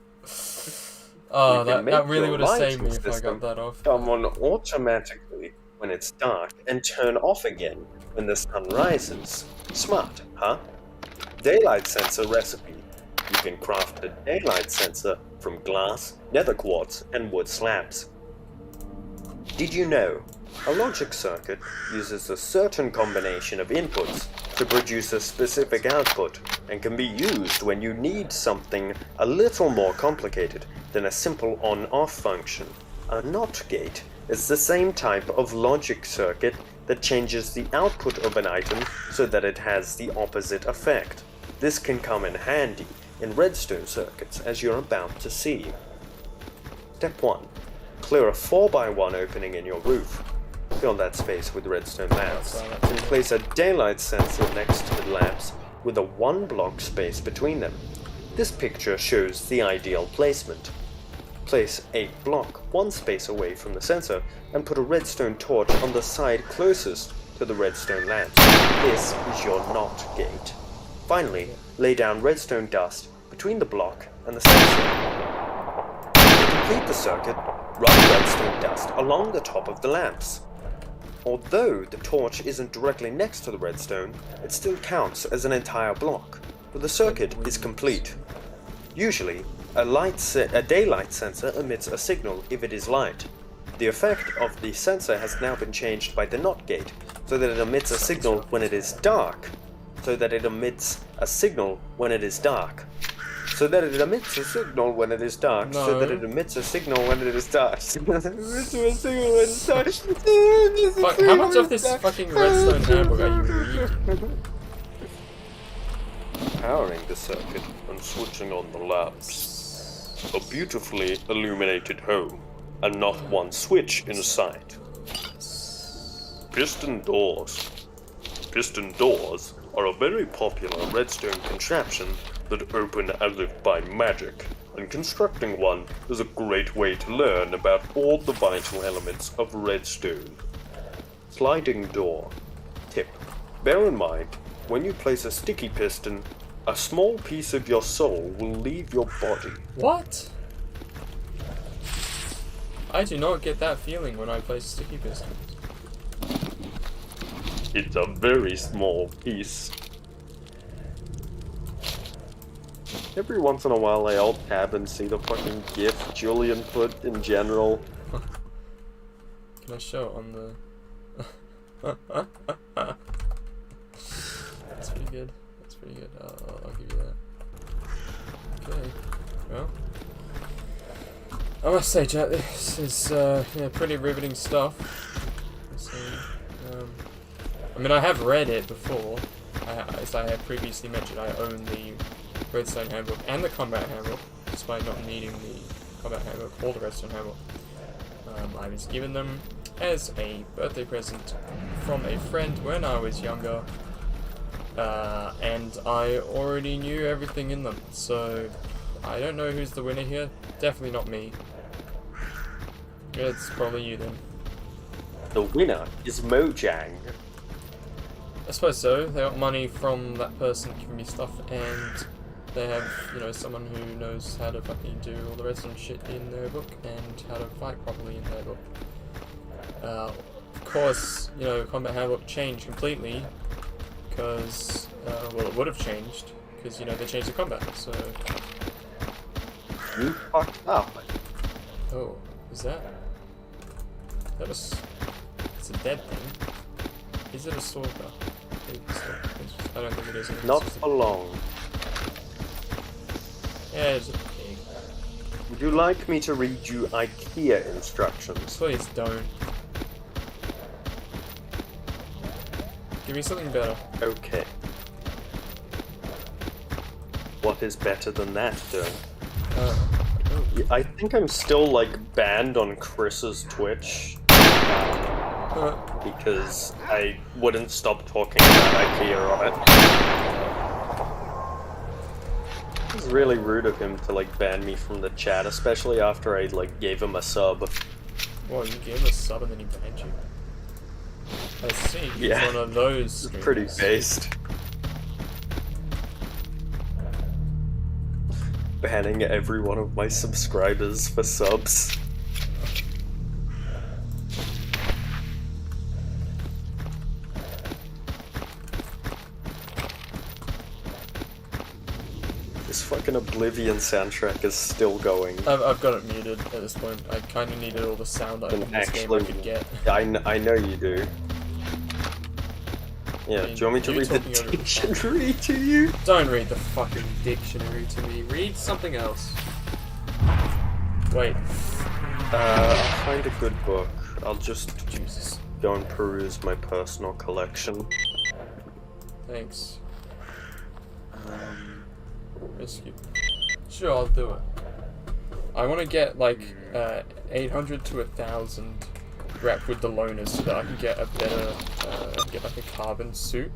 Oh, that really would have saved me if I got that off. Come on automatically when it's dark and turn off again when the sun rises. Smart, huh? Daylight sensor recipe. You can craft a daylight sensor from glass, nether quartz, and wood slabs. Did you know? A logic circuit uses a certain combination of inputs to produce a specific output and can be used when you need something a little more complicated than a simple on-off function. A NOT gate is the same type of logic circuit that changes the output of an item so that it has the opposite effect. This can come in handy in redstone circuits, as you're about to see. Step 1. Clear a 4x1 opening in your roof. Fill that space with redstone lamps, and place a daylight sensor next to the lamps with a 1-block space between them. This picture shows the ideal placement. Place a block 1 space away from the sensor and put a redstone torch on the side closest to the redstone lamps. This is your NOT gate. Finally, lay down redstone dust between the block and the sensor. To complete the circuit, run redstone dust along the top of the lamps. Although the torch isn't directly next to the redstone, it still counts as an entire block, but the circuit is complete. Usually, a daylight sensor emits a signal if it is light. The effect of the sensor has now been changed by the NOT gate, so that it emits a signal when it is dark. So that it emits a signal when it is dark. So that it emits a signal when it is dark. No. So that it emits a signal when it is dark. Fuck, how much of this fucking redstone handbook are you reading? Powering the circuit and switching on the lamps. A beautifully illuminated home, and not one switch in sight. Piston doors. Piston doors are a very popular redstone contraption that open as if by magic, and constructing one is a great way to learn about all the vital elements of redstone. Sliding door. Tip. Bear in mind, when you place a sticky piston, a small piece of your soul will leave your body. What? I do not get that feeling when I place sticky pistons. It's a very small piece. Every once in a while I alt-tab and see the fucking GIF Julian put in general. Can I show it on the... That's pretty good. That's pretty good. I'll give you that. Okay. Well. I must say, Jack, this is yeah, pretty riveting stuff. So, I mean, I have read it before. As I have previously mentioned, I own the Redstone Handbook and the Combat Handbook, despite not needing the Combat Handbook or the Redstone Handbook. I was given them as a birthday present from a friend when I was younger, and I already knew everything in them, so I don't know who's the winner here. Definitely not me. It's probably you then. The winner is Mojang. I suppose so. They got money from that person giving me stuff, and they have, you know, someone who knows how to fucking do all the redstone shit in their book and how to fight properly in their book. Of course, you know, Combat Handbook changed completely because, well, it would have changed because, you know, they changed the combat. So. You fucked up. Oh, is that? That was. It's a dead thing. Is it a stalker? I don't think it is. Not for long. Yeah, it's a pig. Would you like me to read you IKEA instructions? Please don't. Give me something better. Okay. What is better than that, though? I think I'm still, like, banned on Chris's Twitch. Because I wouldn't stop talking about IKEA on it. It was really rude of him to, like, ban me from the chat, especially after I, like, gave him a sub. Well, you gave him a sub and then he banned you. I see. He's Yeah. one of those streamers. Pretty based. Banning every one of my subscribers for subs. This fucking Oblivion soundtrack is still going. I've got it muted at this point. I kind of needed all the sound in this game I could get. I know you do. Yeah, I mean, do you want me to read the dictionary to you? Don't read the fucking dictionary to me. Read something else. Wait. I'll find a good book. I'll just Jesus. go and peruse my personal collection. Thanks. Rescue. Sure, I'll do it. I want to get like 800 to 1,000 rep with the loners so that I can get a better, get like a carbon suit.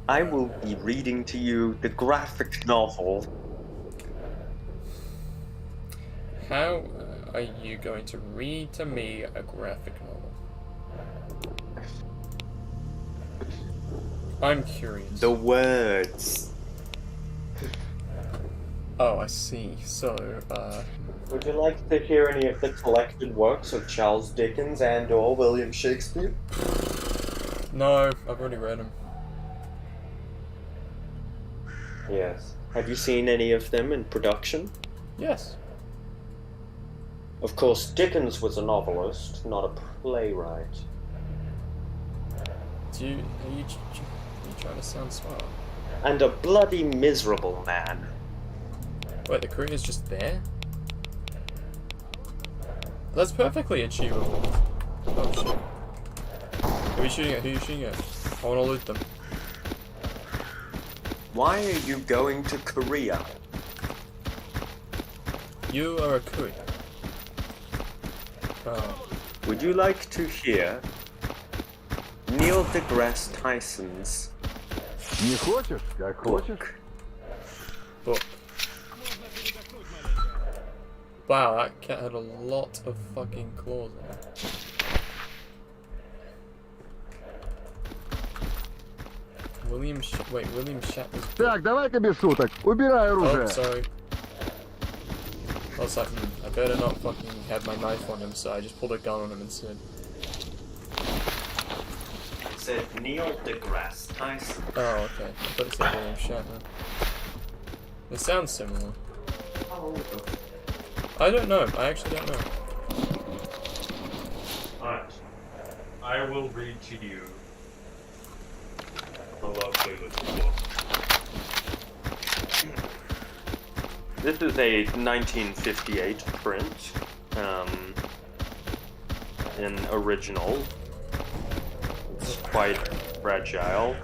I will be reading to you the graphic novel. How are you going to read to me a graphic novel? I'm curious. The words. Oh, I see. So, Would you like to hear any of the collected works of Charles Dickens and/or William Shakespeare? no, I've already read them. Yes. Have you seen any of them in production? Yes. Of course, Dickens was a novelist, not a playwright. Are you trying to sound smart? And a bloody miserable man. Wait, the courier's just there? That's perfectly achievable. Oh shit. Who are you shooting at? Who are you shooting at? I wanna loot them. Why are you going to Korea? You are a courier. Oh. Would you like to hear Neil deGrasse Tyson's Не хочешь? Как хочешь. Book. Wow, that cat had a lot of fucking claws on it. William Shatner's... Так, давай-ка без шуток. Убирай оружие. Oh, sorry. I was like, I better not fucking have my knife on him, so I just pulled a gun on him instead. It said Neil deGrasse Tyson. Oh, okay. I thought it said William Shatner. It sounds similar. I don't know. I actually don't know. Alright. I will read to you a lovely little book. This is a 1958 print, an original. It's quite fragile.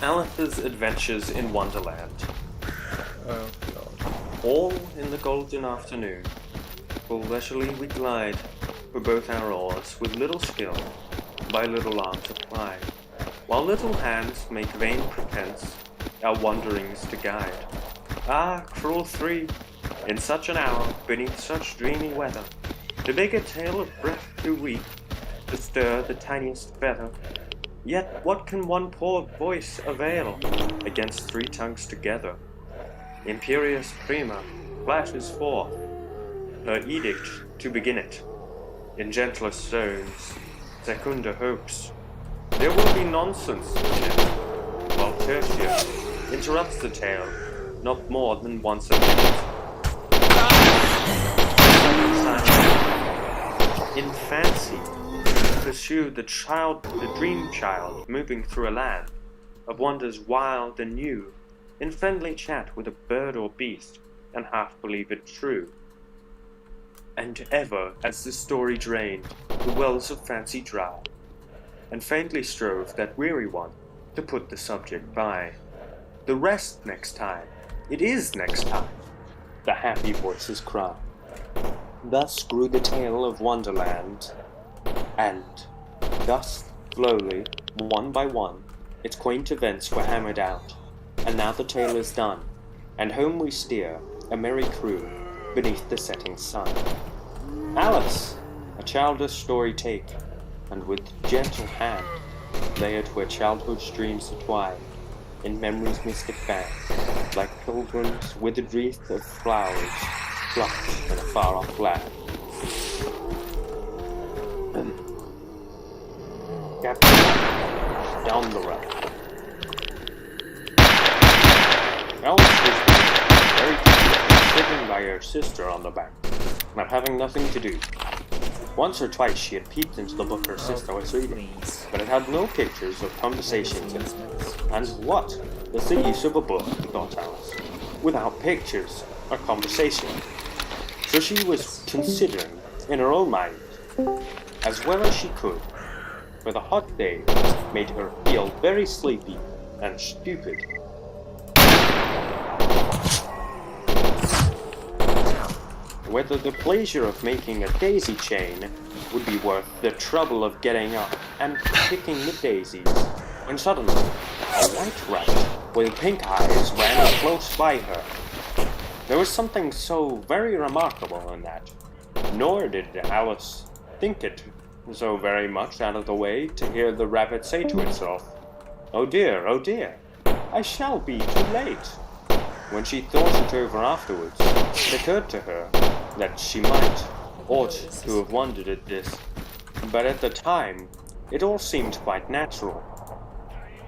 Alice's Adventures in Wonderland. Oh, God. All in the golden afternoon, full leisurely we glide, for both our oars, with little skill, by little arms applied, while little hands make vain pretense, our wanderings to guide. Ah, cruel three, in such an hour, beneath such dreamy weather, to make a tale of breath too weak, to stir the tiniest feather. Yet what can one poor voice avail against three tongues together? Imperious Prima flashes forth her edict to begin it. In gentlest tones, Secunda hopes there will be nonsense in it, while Tertia interrupts the tale not more than once a minute. In fancy, pursue the dream child moving through a land of wonders wild and new, in friendly chat with a bird or beast, and half believe it true. And ever, as the story drained, the wells of fancy dry, and faintly strove that weary one to put the subject by. The rest next time, it is next time, the happy voices cry. Thus grew the tale of Wonderland, and thus, slowly, one by one, its quaint events were hammered out. And now the tale is done, and home we steer, a merry crew, beneath the setting sun. Alice, a childish story take, and with gentle hand lay it where childhood's dreams entwine, in memory's mystic band, like pilgrims with a wreath of flowers plucked in a far-off land. Captain, down the road. her sister on the bank, not having nothing to do. Once or twice she had peeped into the book her sister was reading, but it had no pictures or conversations in it. And what was the use of a book, thought Alice, without pictures or conversation? So she was considering, in her own mind, as well as she could, for the hot day made her feel very sleepy and stupid. Whether the pleasure of making a daisy chain would be worth the trouble of getting up and picking the daisies, when suddenly a white rabbit with pink eyes ran close by her. There was something so very remarkable in that, nor did Alice think it so very much out of the way to hear the rabbit say to itself, oh dear, I shall be too late." When she thought it over afterwards, it occurred to her that she ought to have wondered at this, but at the time, it all seemed quite natural.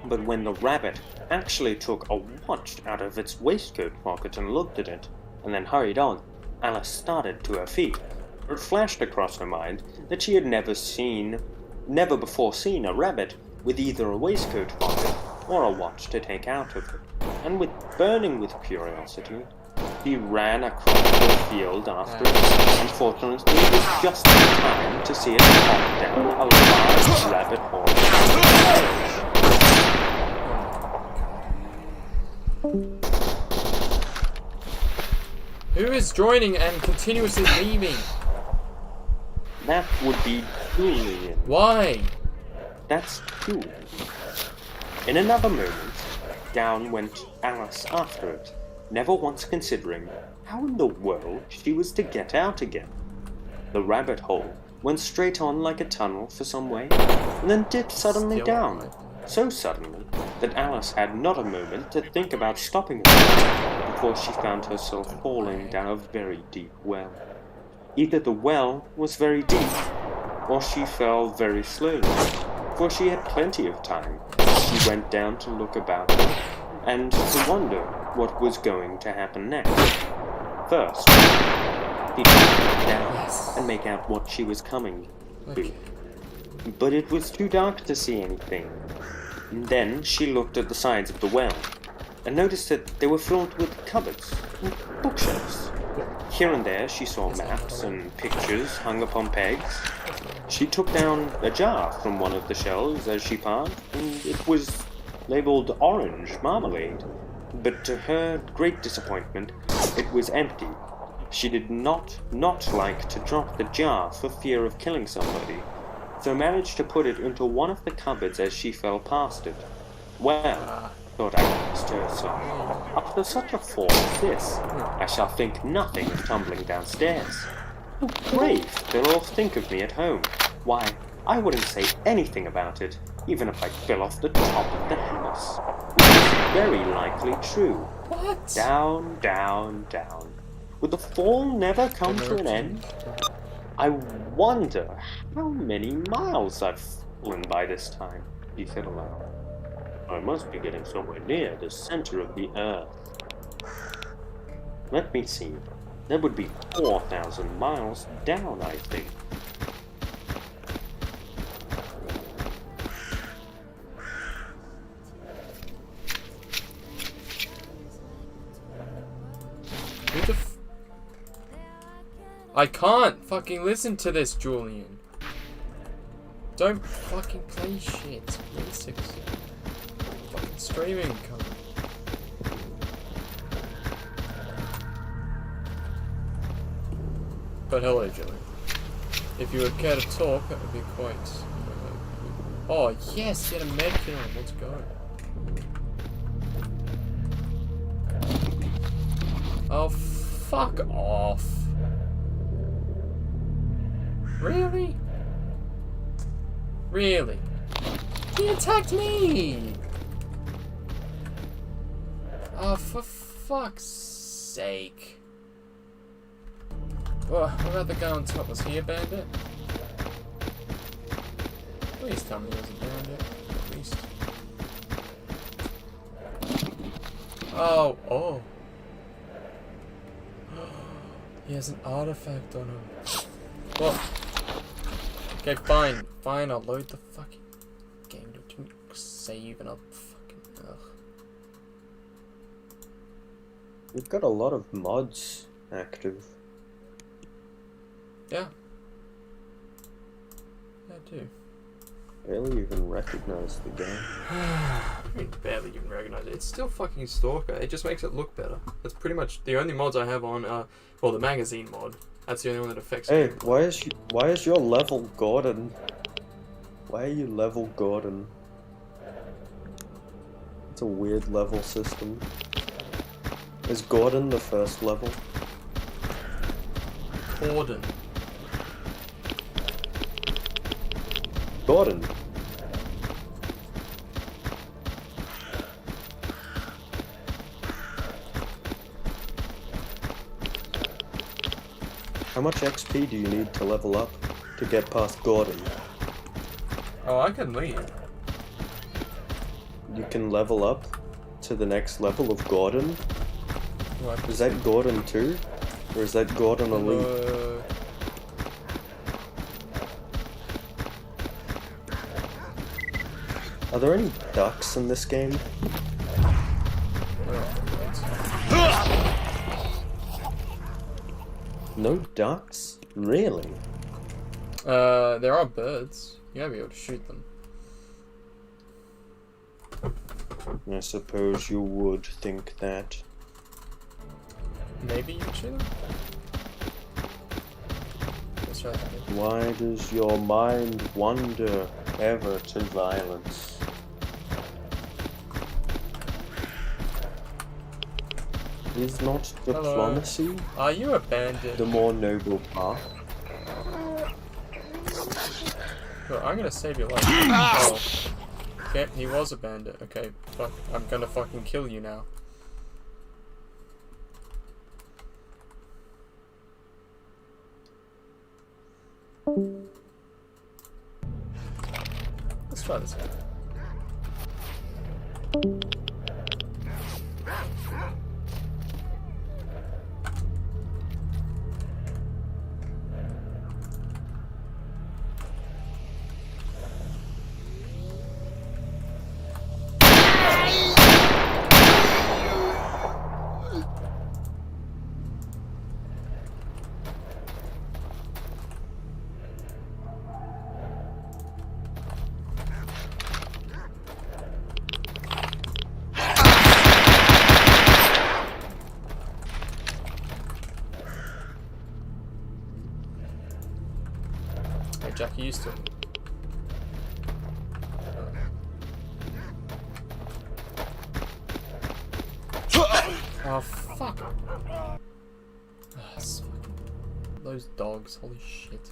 But when the rabbit actually took a watch out of its waistcoat pocket and looked at it, and then hurried on, Alice started to her feet. It flashed across her mind that she had never before seen a rabbit with either a waistcoat pocket or a watch to take out of it, and burning with curiosity, she ran across the field after it. Unfortunately, it was just in time to see it pop down a large rabbit hole. Who is joining and continuously leaving? That would be Julian. Why? That's cool. In another moment, down went Alice after it, never once considering how in the world she was to get out again. The rabbit hole went straight on like a tunnel for some way, and then dipped suddenly down, so suddenly that Alice had not a moment to think about stopping her before she found herself falling down a very deep well. Either the well was very deep, or she fell very slowly, for she had plenty of time. She went down to look about her, and to wonder what was going to happen next. First, she tried down and make out what she was coming to, but it was too dark to see anything. And then she looked at the sides of the well, and noticed that they were filled with cupboards and bookshelves. Here and there she saw maps and pictures hung upon pegs. She took down a jar from one of the shelves as she passed, and it was labeled orange marmalade. But to her great disappointment, it was empty. She did not like to drop the jar for fear of killing somebody, so managed to put it into one of the cupboards as she fell past it. Well, thought Alice to herself, after such a fall as this, I shall think nothing of tumbling downstairs. How brave they'll all think of me at home. Why, I wouldn't say anything about it, even if I fell off the top of the house, which is very likely true. What? Down, down, down. Would the fall never come to an end? I wonder how many miles I've fallen by this time, he said aloud. I must be getting somewhere near the center of the earth. Let me see. That would be 4,000 miles down, I think. Who the I can't fucking listen to this, Julian. Don't fucking play shit. Basics. Fucking streaming come. But hello, Julian. If you would care to talk, that would be quite... oh, yes! Get a medkit on. Let's go. Oh, fuck off. Really? Really? He attacked me! Oh, for fuck's sake. Oh, what about the guy on top? Was he a bandit? Please tell me he was a bandit, at least. Oh, oh. He has an artifact on him. What? Okay, fine. Fine, I'll load the fucking game. Don't you save and I'll fucking... Ugh. We've got a lot of mods active. Yeah. Yeah, I do. Barely even recognize the game. I mean, barely even recognize it. It's still fucking Stalker. It just makes it look better. That's pretty much the only mods I have on, well, the magazine mod. That's the only one that affects Hey, me. why is your level Gordon? Why are you level Gordon? It's a weird level system. Is Gordon the first level? Gordon. Gordon. How much XP do you need to level up to get past Gordon? Oh, I can leave. You can level up to the next level of Gordon? What? Is that Gordon 2? Or is that Gordon Elite? Are there any ducks in this game? No ducks? Really? There are birds. You gotta be able to shoot them. I suppose you would think that. Maybe you can shoot them? Let's try that. Why does your mind wander ever to violence? Is not diplomacy Are you a bandit? the more noble path? Well, I'm gonna save your life. Oh. Okay, he was a bandit. Okay, fuck. I'm gonna fucking kill you now. Let's try this one. Hey, Jackie, you still. Oh, fuck. Oh, those dogs, holy shit.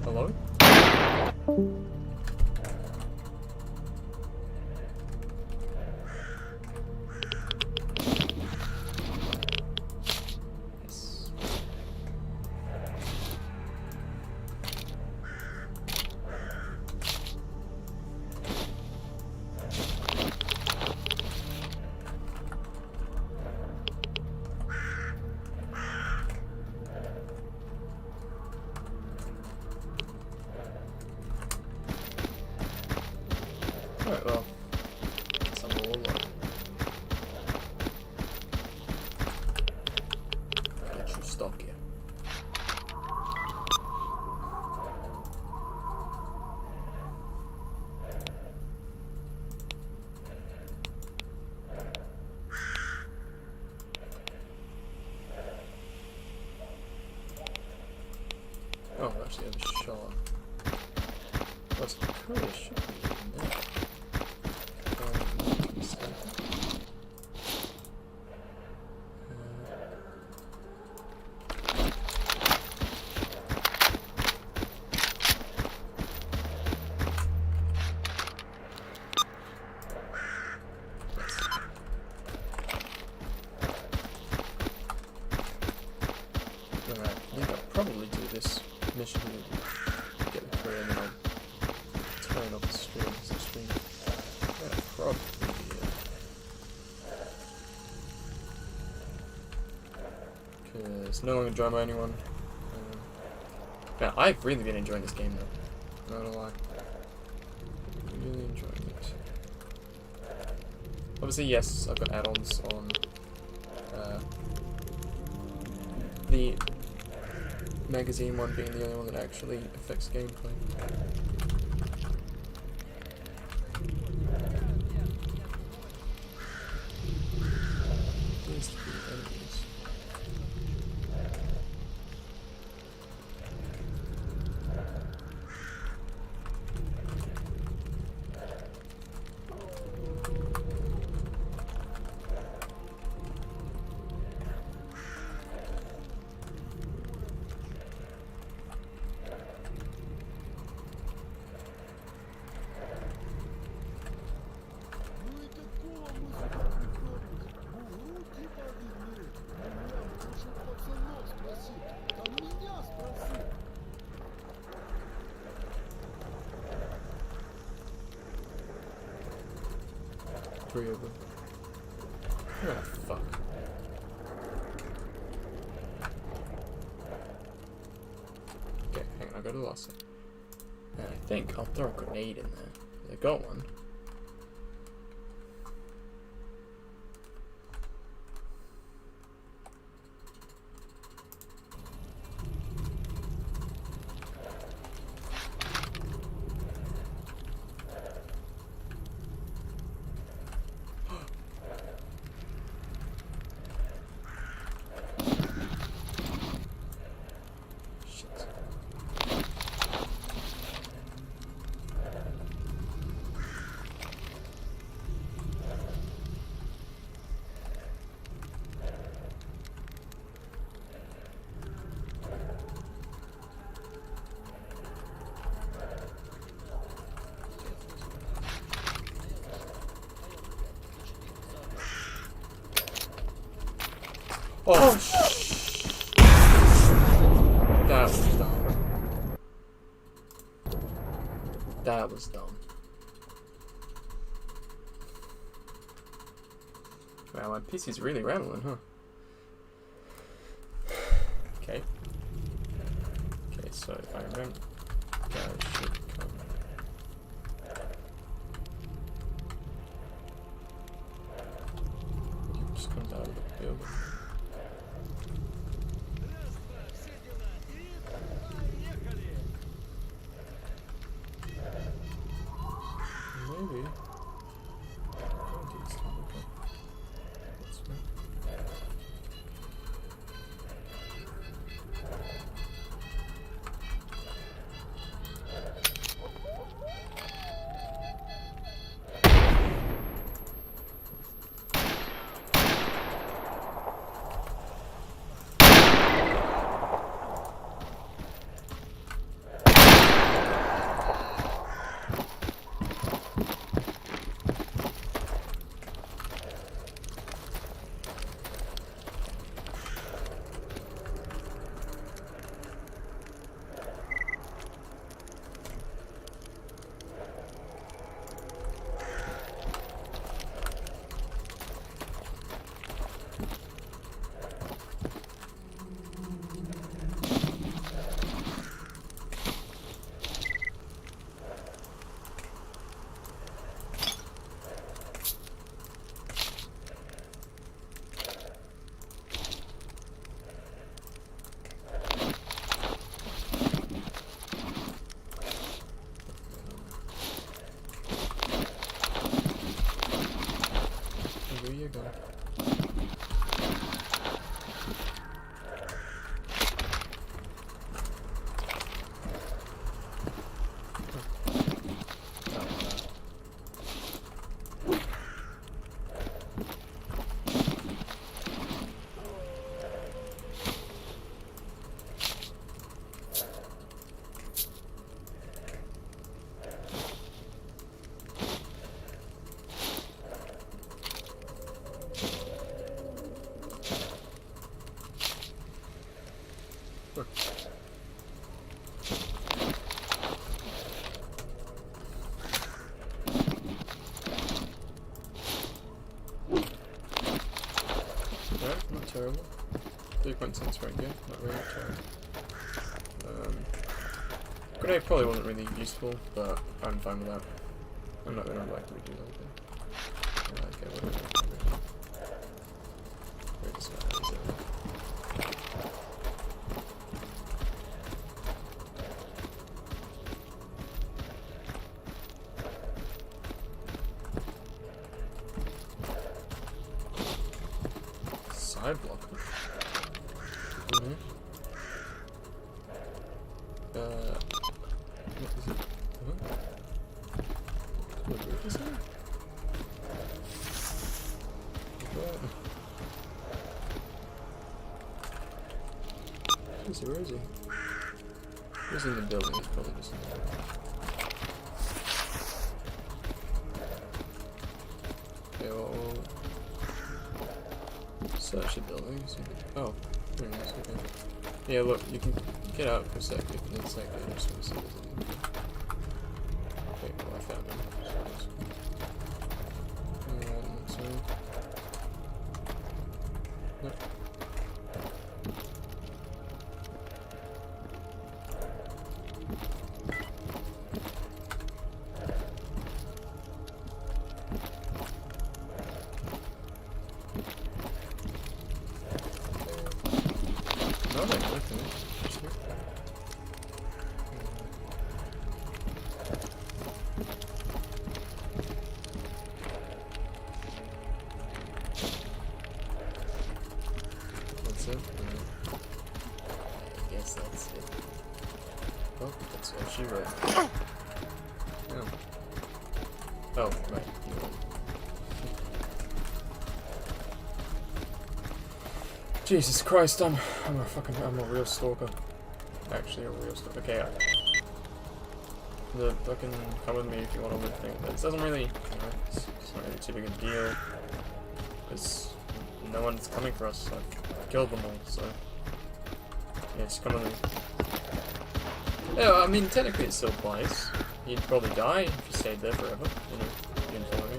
Hello? Yes. Alright, well. Guess I'm all alone. Get you stuck here. Oh, actually, I have a shot. It's no longer joined by anyone. Man, I've really been enjoying this game though. Not gonna lie. Really enjoying it. Obviously, yes, I've got add-ons on the magazine one being the only one that actually affects gameplay. Needs to be enemies. Three of them. Oh, fuck. Okay, hang on, I'll go to the last one. And I think I'll throw a grenade in there. I got one. Oh, that was dumb. That was dumb. Wow, my PC's really rattling, huh? Okay. Okay, so if I remember, guys should come. He just comes out of the building. Maybe. Oh, geez. Okay. That's right. Where you go? Alright, not terrible. 3-point sense right here, not really grenade probably wasn't really useful, but I'm fine with that. I'm not gonna like redo that thing. Okay, whatever. Wait, this guy is it? Side blocker. What is it? What is it? Where is he? He's in the building, he's probably just in there. Okay, well, search the building. Oh, very nice, okay. Yeah, look, you can get out for a sec if you need a sec. I just want to see if there's anything. Okay, well, I found him. So, nope. That's it? I guess that's it. Oh, that's all she wrote. Oh. Oh, right. Jesus Christ, I'm a real stalker. Actually a real stalker. Okay, the fucking come with me if you want to live thing. This doesn't really, you know, it's not really too big a deal. Because no one's coming for us. I've killed them all, so yeah, just come with me. Yeah, I mean technically it still applies. You'd probably die if you stayed there forever, you know, you didn't follow me.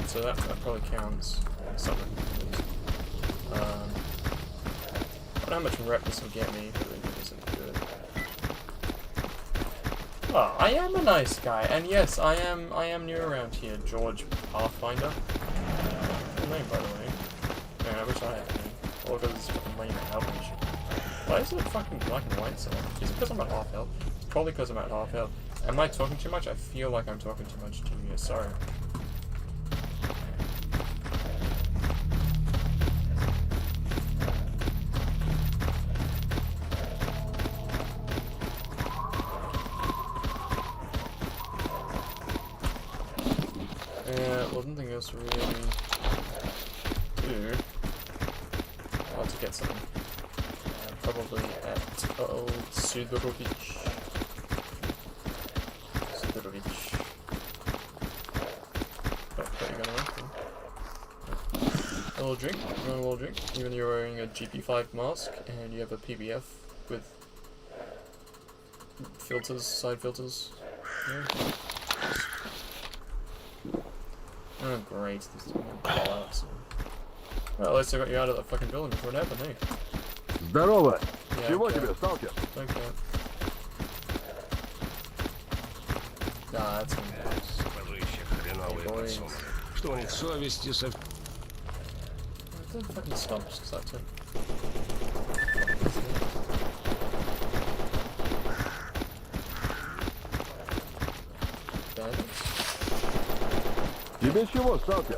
So that probably counts. Something. I don't know how much rep this will get me, it really isn't good. Oh, I am a nice guy, and yes, I am new around here, George Pathfinder. Good name, by the way. Man, I wish I had a name. All because it's fucking lame outreach. Why is it fucking black and white so much? Is it because I'm at half health? It's probably because I'm at half health. Am I talking too much? I feel like I'm talking too much to you, sorry. Well, nothing else really do. I'll have to get something. Probably at Sudorovich. Oh, you're gonna win. A little drink. You want a little drink? Even though you're wearing a GP5 mask and you have a PBF with filters, side filters. Yeah. Oh great, this is gonna fall out soon. Well, at least I got you out of that fucking building before it happened, eh? Здорово! Yeah, Чего okay. тебе, сталкер? Okay. Nah, that's me. Дружище, хреновый пацан. Что нет совести со... Don't fucking stop, just 'cause that's it. Тебе чего, сталкер?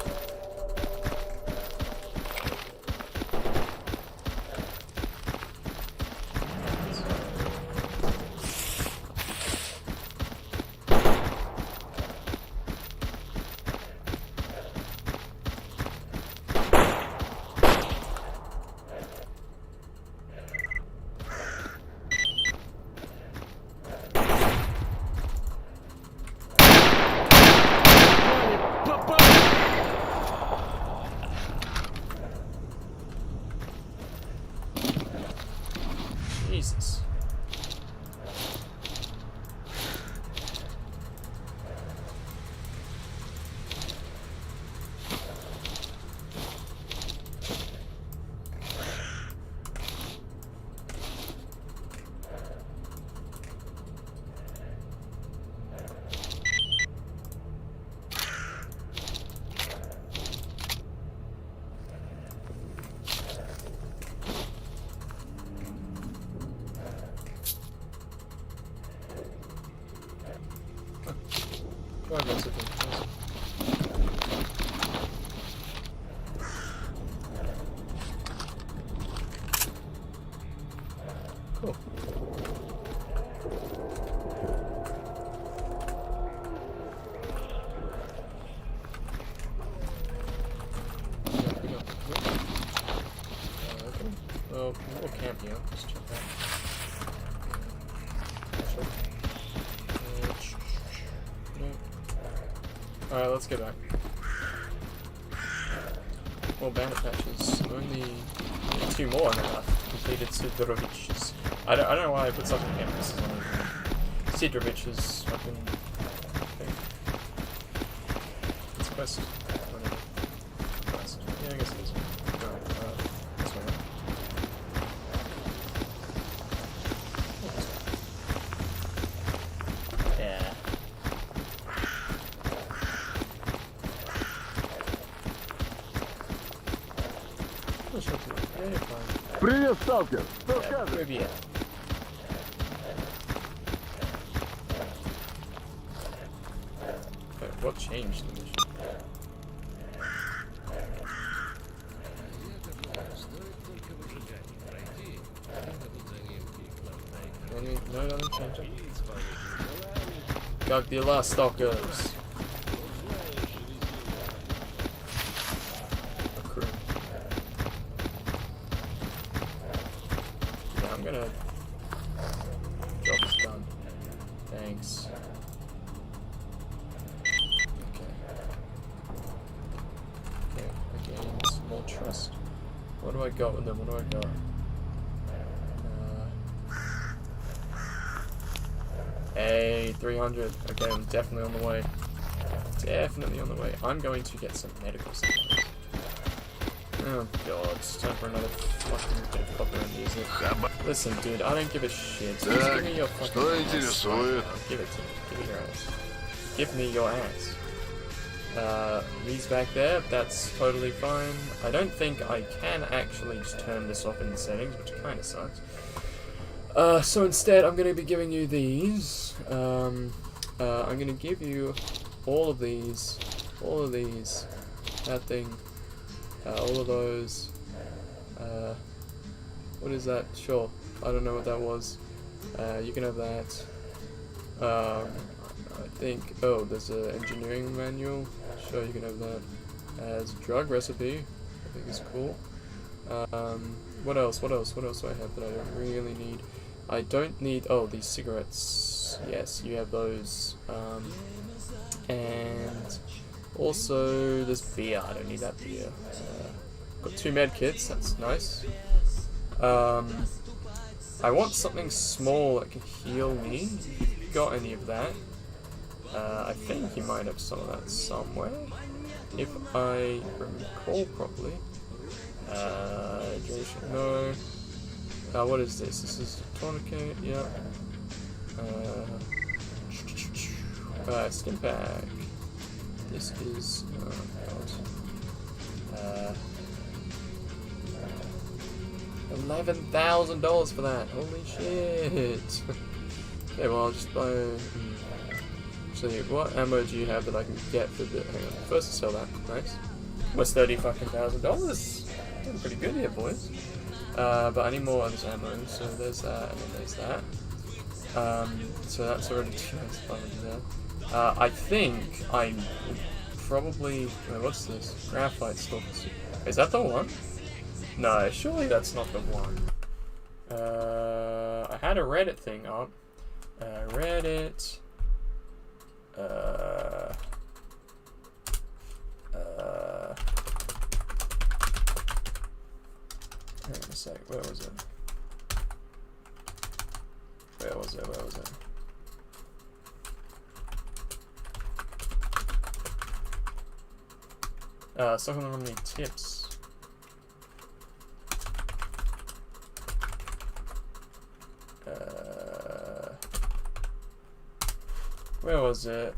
Cool. Well, we'll camp here. Just check that. Alright, let's get back. Well, bandit patches. Only 2 more and I've completed Sidorovich's. I don't know why I put such an emphasis on it. Sidorovich's fucking thing. It's quest. Whatever. Quest. Yeah, I guess it is. Alright, this way. Yeah. Привет, Сталкер! Что скажешь? Привет. What changed in this? No, nothing changed. Как дела, Stalkers? Yeah, I'm gonna... Job is done. Thanks. Okay, I gained some more trust. What do I got with them? What do I got? Hey, 300. Okay, I'm definitely on the way. Definitely on the way. I'm going to get some medical supplies. Oh god, it's time for another fucking bit of copper and music. Listen, dude, I don't give a shit. Just give me your fucking ass. Give it to me. Give me your ass. Give me your ass. These back there, that's totally fine. I don't think I can actually just turn this off in the settings, which kinda sucks. So instead, I'm going to be giving you these. I'm going to give you all of these, that thing, all of those. What is that? Sure, I don't know what that was. You can have that. I think, oh, there's an engineering manual. Sure, you can have that. There's a drug recipe, I think is cool. What else do I have that I don't really need? I don't need, oh, these cigarettes. Yes, you have those. And also there's beer. I don't need that beer. Got 2 med kits, that's nice. I want something small that can heal me. If you got any of that? I think you might have some of that somewhere. If I recall properly. No. What is this? This is a tourniquet, yeah. Stim pack. This is, $11,000 for that. Holy shit. Okay, well, I'll just buy. Actually, what ammo do you have that I can get for the? Hang on. First, to sell that. Nice. Almost $30,000. Doing pretty good here, boys. But I need more of this ammo, so there's that, and then there's that. So that's already there. I think I probably... Wait, what's this? Graphite Stalker. Is that the one? No, surely that's not the one. I had a Reddit thing up. Reddit... Hang on a sec, where was it? Where was it? Stalker Anomaly tips. Where was it?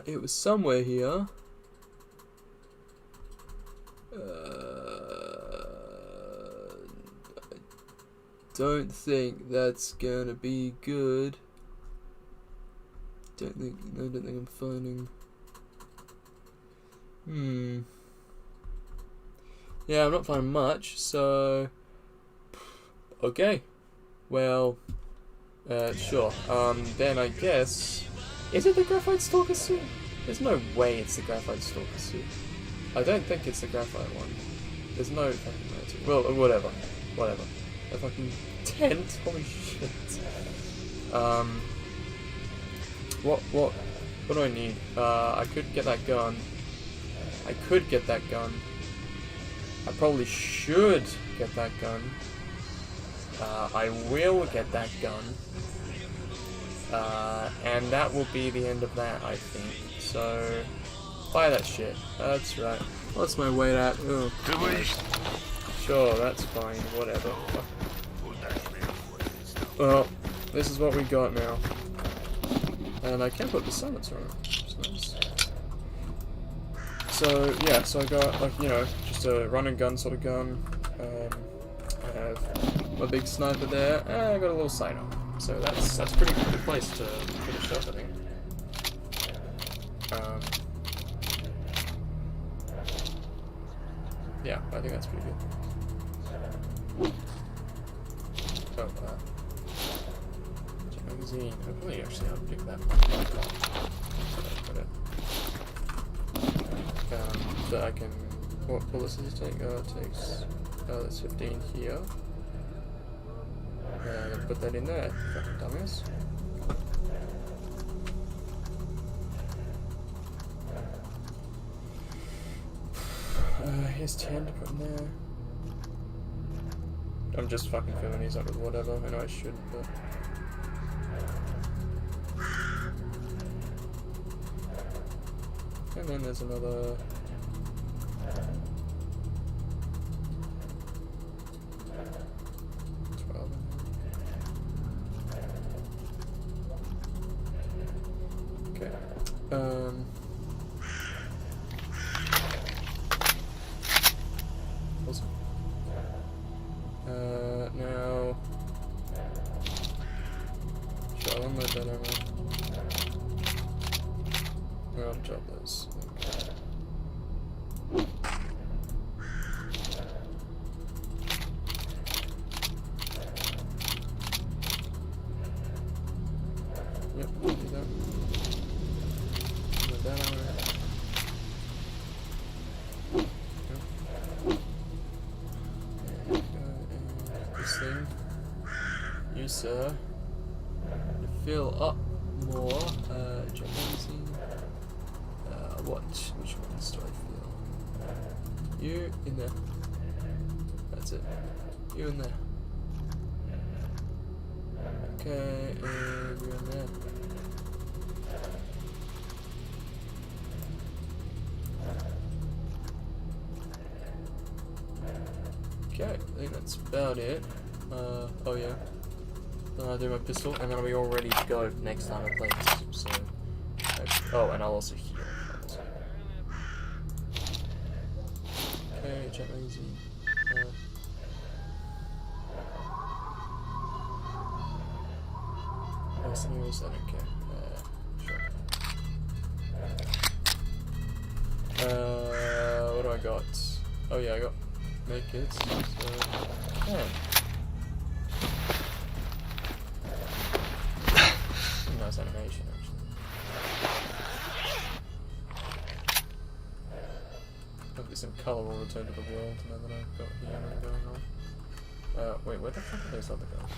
It was somewhere here. I don't think that's gonna be good. don't think I'm finding. Yeah, I'm not finding much. So, okay. Well, sure. Then I guess, is it the Graphite Stalker suit? There's no way it's the Graphite Stalker suit. I don't think it's the Graphite one. There's no fucking way to. Well, whatever. A fucking tent? Holy shit. What do I need? I could get that gun. I probably should get that gun. I will get that gun. And that will be the end of that, I think. So, buy that shit. That's right. What's my weight at? Oh, sure, that's fine. Whatever. Well, this is what we got now. And I can put the silencer on it, which is nice. So, yeah, so I got, like, you know, just a run and gun sort of gun. I have my big sniper there, and I got a little sight on. So that's a pretty good place to finish up, I think. Yeah, I think that's pretty good. Oh, magazine. I probably actually have to pick that one. So I can. What bullets does it take? It takes. That's 15 here. Put that in there, fucking dumbass. Here's 10 to put in there. I'm just fucking filling these up with whatever. I know I should, but. And then there's another. Awesome. Now, shall I unload that ammo? No, I'll drop those. Okay. Yep, do that. Unload that ammo. You, sir, to fill up more, jet magazine, which ones do I feel? You, in there, that's it, you in there, okay, and you in there. Okay, I think that's about it. Oh yeah. Then I'll do my pistol, and then I'll be all ready to go next time I play this. So, oh, and I'll also heal. Okay, jet magazine. Mercenaries, I don't care. Sure. What do I got? Oh yeah, I got nakeds. So, yeah. Nice animation, actually. Hopefully some colour will return to the world now that I've got the ammo going on. Wait, where the fuck are those other guys?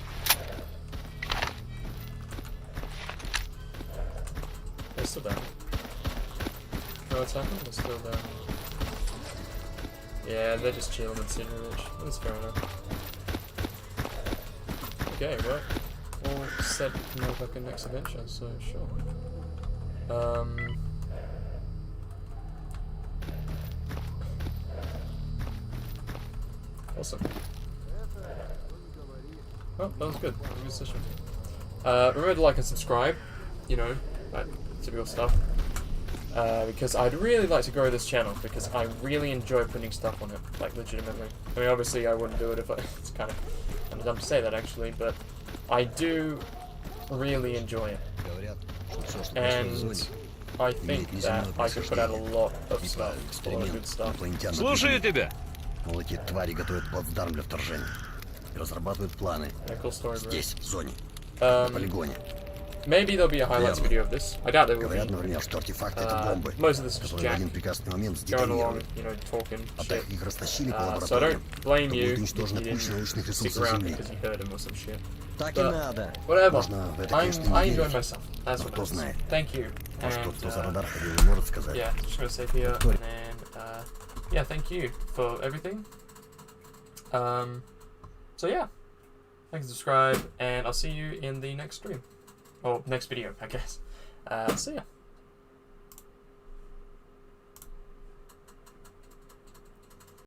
They're still down. No, what's happened? They're still down. Yeah, they're just chilling and sitting rich. That's fair enough. Okay, well. All set for my fucking next adventure, so sure. Awesome. Oh, that was good. That was a good session. Remember to like and subscribe, you know, that typical stuff. Because I'd really like to grow this channel, because I really enjoy putting stuff on it, like legitimately. I mean, obviously I wouldn't do it if it's kind of dumb to say that actually, but I do really enjoy it. And I think that I could put out a lot of stuff, a lot of good stuff. Слушаю тебя. Мол, эти твари готовят плацдарм для вторжения. И разрабатывают планы. Yeah, cool story, bro. Здесь, в зоне. На полигоне. Maybe there'll be a highlights video of this. I doubt there will Говорят, be. например, что артефакты — это бомбы, Most of this is которые в Jack один прекрасный момент going along, сдетонируют. you know, talking А shit. так их растащили по So I лабораториям, don't blame то you будет if уничтожена you куча didn't научных stick ресурсов around Земли. because you heard him or some shit. Так и But надо. whatever. Можно в это, конечно, не I enjoyed верить. myself. That's Но what кто it is. знает. Thank you. Может, And, тот, кто за радар ходил, не может сказать. yeah, just gonna save here, Sorry. and yeah, thank you for everything. So yeah, like and subscribe, and I'll see you in the next stream, or next video, I guess. See ya.